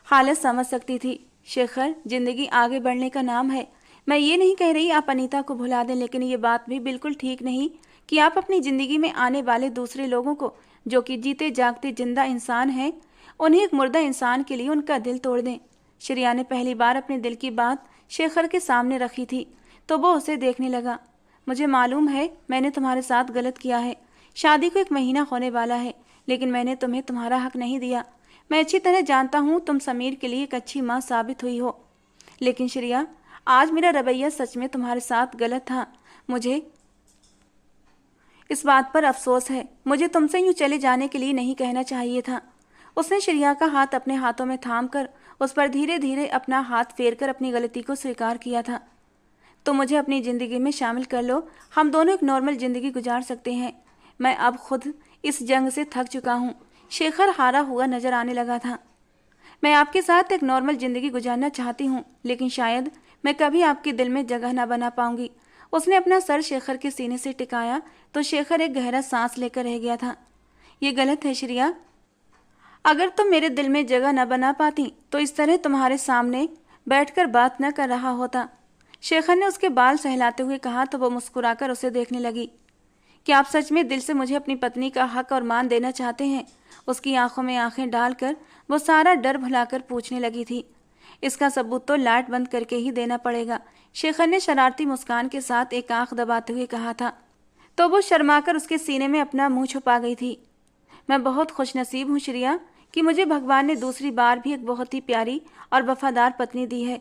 हालत समझ सकती थी। शेखर, जिंदगी आगे बढ़ने का नाम है। मैं ये नहीं कह रही आप अनीता को भुला दें, लेकिन ये बात भी बिल्कुल ठीक नहीं कि आप अपनी ज़िंदगी में आने वाले दूसरे लोगों को, जो कि जीते जागते जिंदा इंसान हैं, उन्हें एक मुर्दा इंसान के लिए उनका दिल तोड़ दें। श्रेया ने पहली बार अपने दिल की बात शेखर के सामने रखी थी तो वो उसे देखने लगा। मुझे मालूम है मैंने तुम्हारे साथ गलत किया है। शादी को 1 महीना होने वाला है, लेकिन मैंने तुम्हें तुम्हारा हक नहीं दिया। मैं अच्छी तरह जानता हूँ तुम समीर के लिए एक अच्छी माँ साबित हुई हो, लेकिन श्रेया, आज मेरा रवैया सच में तुम्हारे साथ गलत था। मुझे इस बात पर अफसोस है। मुझे तुमसे यूँ चले जाने के लिए नहीं कहना चाहिए था। उसने श्रेया का हाथ अपने हाथों में थाम कर उस पर धीरे धीरे अपना हाथ फेरकर अपनी गलती को स्वीकार किया था। तो मुझे अपनी ज़िंदगी में शामिल कर लो, हम दोनों एक नॉर्मल ज़िंदगी गुजार सकते हैं। मैं अब खुद इस जंग से थक चुका हूँ। शेखर हारा हुआ नजर आने लगा था। मैं आपके साथ एक नॉर्मल ज़िंदगी गुजारना चाहती हूँ, लेकिन शायद मैं कभी आपके दिल में जगह ना बना पाऊंगी। उसने अपना सर शेखर के सीने से टिकाया तो शेखर एक गहरा सांस लेकर रह गया था। ये गलत है श्रेया, अगर तुम मेरे दिल में जगह न बना पाती तो इस तरह तुम्हारे सामने बैठकर बात न कर रहा होता। शेखर ने उसके बाल सहलाते हुए कहा तो वो मुस्कुराकर उसे देखने लगी। क्या आप सच में दिल से मुझे अपनी पत्नी का हक और मान देना चाहते हैं? उसकी आंखों में आंखें डालकर वो सारा डर भुलाकर पूछने लगी थी। इसका सबूत तो लाइट बंद करके ही देना पड़ेगा, शेखर ने शरारती मुस्कान के साथ एक आंख दबाते हुए कहा था। तो वो शर्माकर उसके सीने में अपना मुंह छुपा गई थी। मैं बहुत खुशनसीब हूँ श्रेया कि मुझे भगवान ने दूसरी बार भी एक बहुत ही प्यारी और वफादार पत्नी दी है।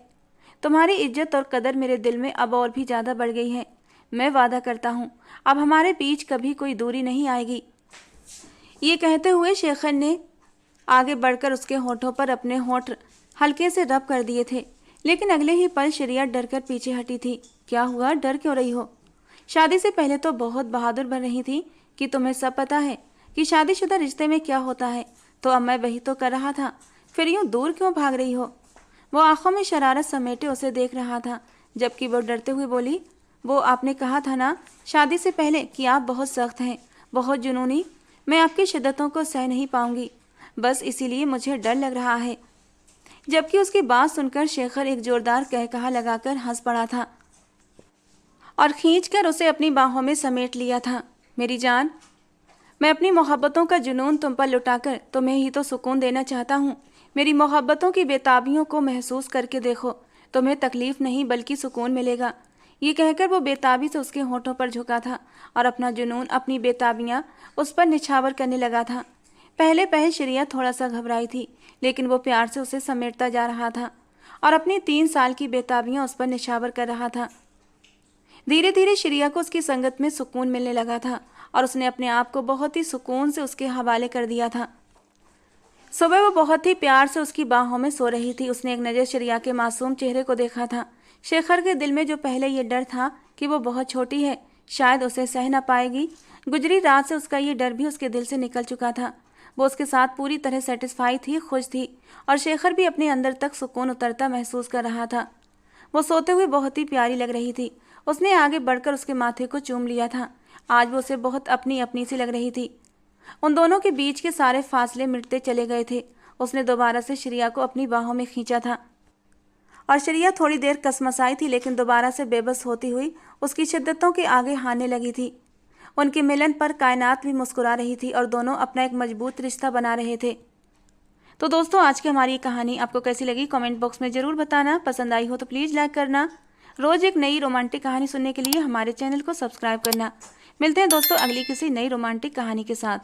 तुम्हारी इज्जत और कदर मेरे दिल में अब और भी ज़्यादा बढ़ गई है। मैं वादा करता हूँ अब हमारे बीच कभी कोई दूरी नहीं आएगी। ये कहते हुए शेखर ने आगे बढ़कर उसके होठों पर अपने होठ हल्के से रब कर दिए थे, लेकिन अगले ही पल श्रेया डरकर पीछे हटी थी। क्या हुआ, डर क्यों रही हो? शादी से पहले तो बहुत बहादुर बन रही थी कि तुम्हें सब पता है कि शादीशुदा रिश्ते में क्या होता है, तो अब मैं वही तो कर रहा था, फिर यूं दूर क्यों भाग रही हो? वो आंखों में शरारत समेटे उसे देख रहा था, जबकि वो डरते हुए बोली, वो आपने कहा था ना शादी से पहले कि आप बहुत सख्त हैं, बहुत जुनूनी। मैं आपकी शिद्दतों को सह नहीं पाऊंगी, बस इसीलिए मुझे डर लग रहा है। जबकि उसकी बात सुनकर शेखर एक जोरदार कहकहा लगाकर हंस पड़ा था और खींचकर उसे अपनी बाहों में समेट लिया था। मेरी जान, मैं अपनी मोहब्बतों का जुनून तुम पर लुटाकर तुम्हें ही तो सुकून देना चाहता हूँ। मेरी मोहब्बतों की बेताबियों को महसूस करके देखो, तुम्हें तकलीफ नहीं बल्कि सुकून मिलेगा। ये कहकर वो बेताबी से उसके होठों पर झुका था और अपना जुनून, अपनी बेताबियाँ उस पर निछावर करने लगा था। पहले पहल श्रेया थोड़ा सा घबराई थी, लेकिन वो प्यार से उसे समेटता जा रहा था और अपनी 3 साल की बेताबियाँ उस पर निछावर कर रहा था। धीरे धीरे श्रेया को उसकी संगत में सुकून मिलने लगा था और उसने अपने आप को बहुत ही सुकून से उसके हवाले कर दिया था। सुबह वो बहुत ही प्यार से उसकी बाहों में सो रही थी। उसने एक नज़र श्रेया के मासूम चेहरे को देखा था। शेखर के दिल में जो पहले ये डर था कि वो बहुत छोटी है, शायद उसे सह ना पाएगी, गुजरी रात से उसका ये डर भी उसके दिल से निकल चुका था। वो उसके साथ पूरी तरह सेटिस्फाई थी, खुश थी और शेखर भी अपने अंदर तक सुकून उतरता महसूस कर रहा था। वो सोते हुए बहुत ही प्यारी लग रही थी। उसने आगे बढ़कर उसके माथे को चूम लिया था। आज वो उसे बहुत अपनी अपनी सी लग रही थी। उन दोनों के बीच के सारे फासले मिटते चले गए थे। उसने दोबारा से श्रेया को अपनी बाहों में खींचा था और श्रेया थोड़ी देर कसमसाई थी, लेकिन दोबारा से बेबस होती हुई उसकी शिद्दतों के आगे हारने लगी थी। उनके मिलन पर कायनात भी मुस्कुरा रही थी और दोनों अपना एक मजबूत रिश्ता बना रहे थे। तो दोस्तों, आज की हमारी ये कहानी आपको कैसी लगी कमेंट बॉक्स में ज़रूर बताना। पसंद आई हो तो प्लीज़ लाइक करना। रोज़ एक नई रोमांटिक कहानी सुनने के लिए हमारे चैनल को सब्सक्राइब करना। मिलते हैं दोस्तों अगली किसी नई रोमांटिक कहानी के साथ।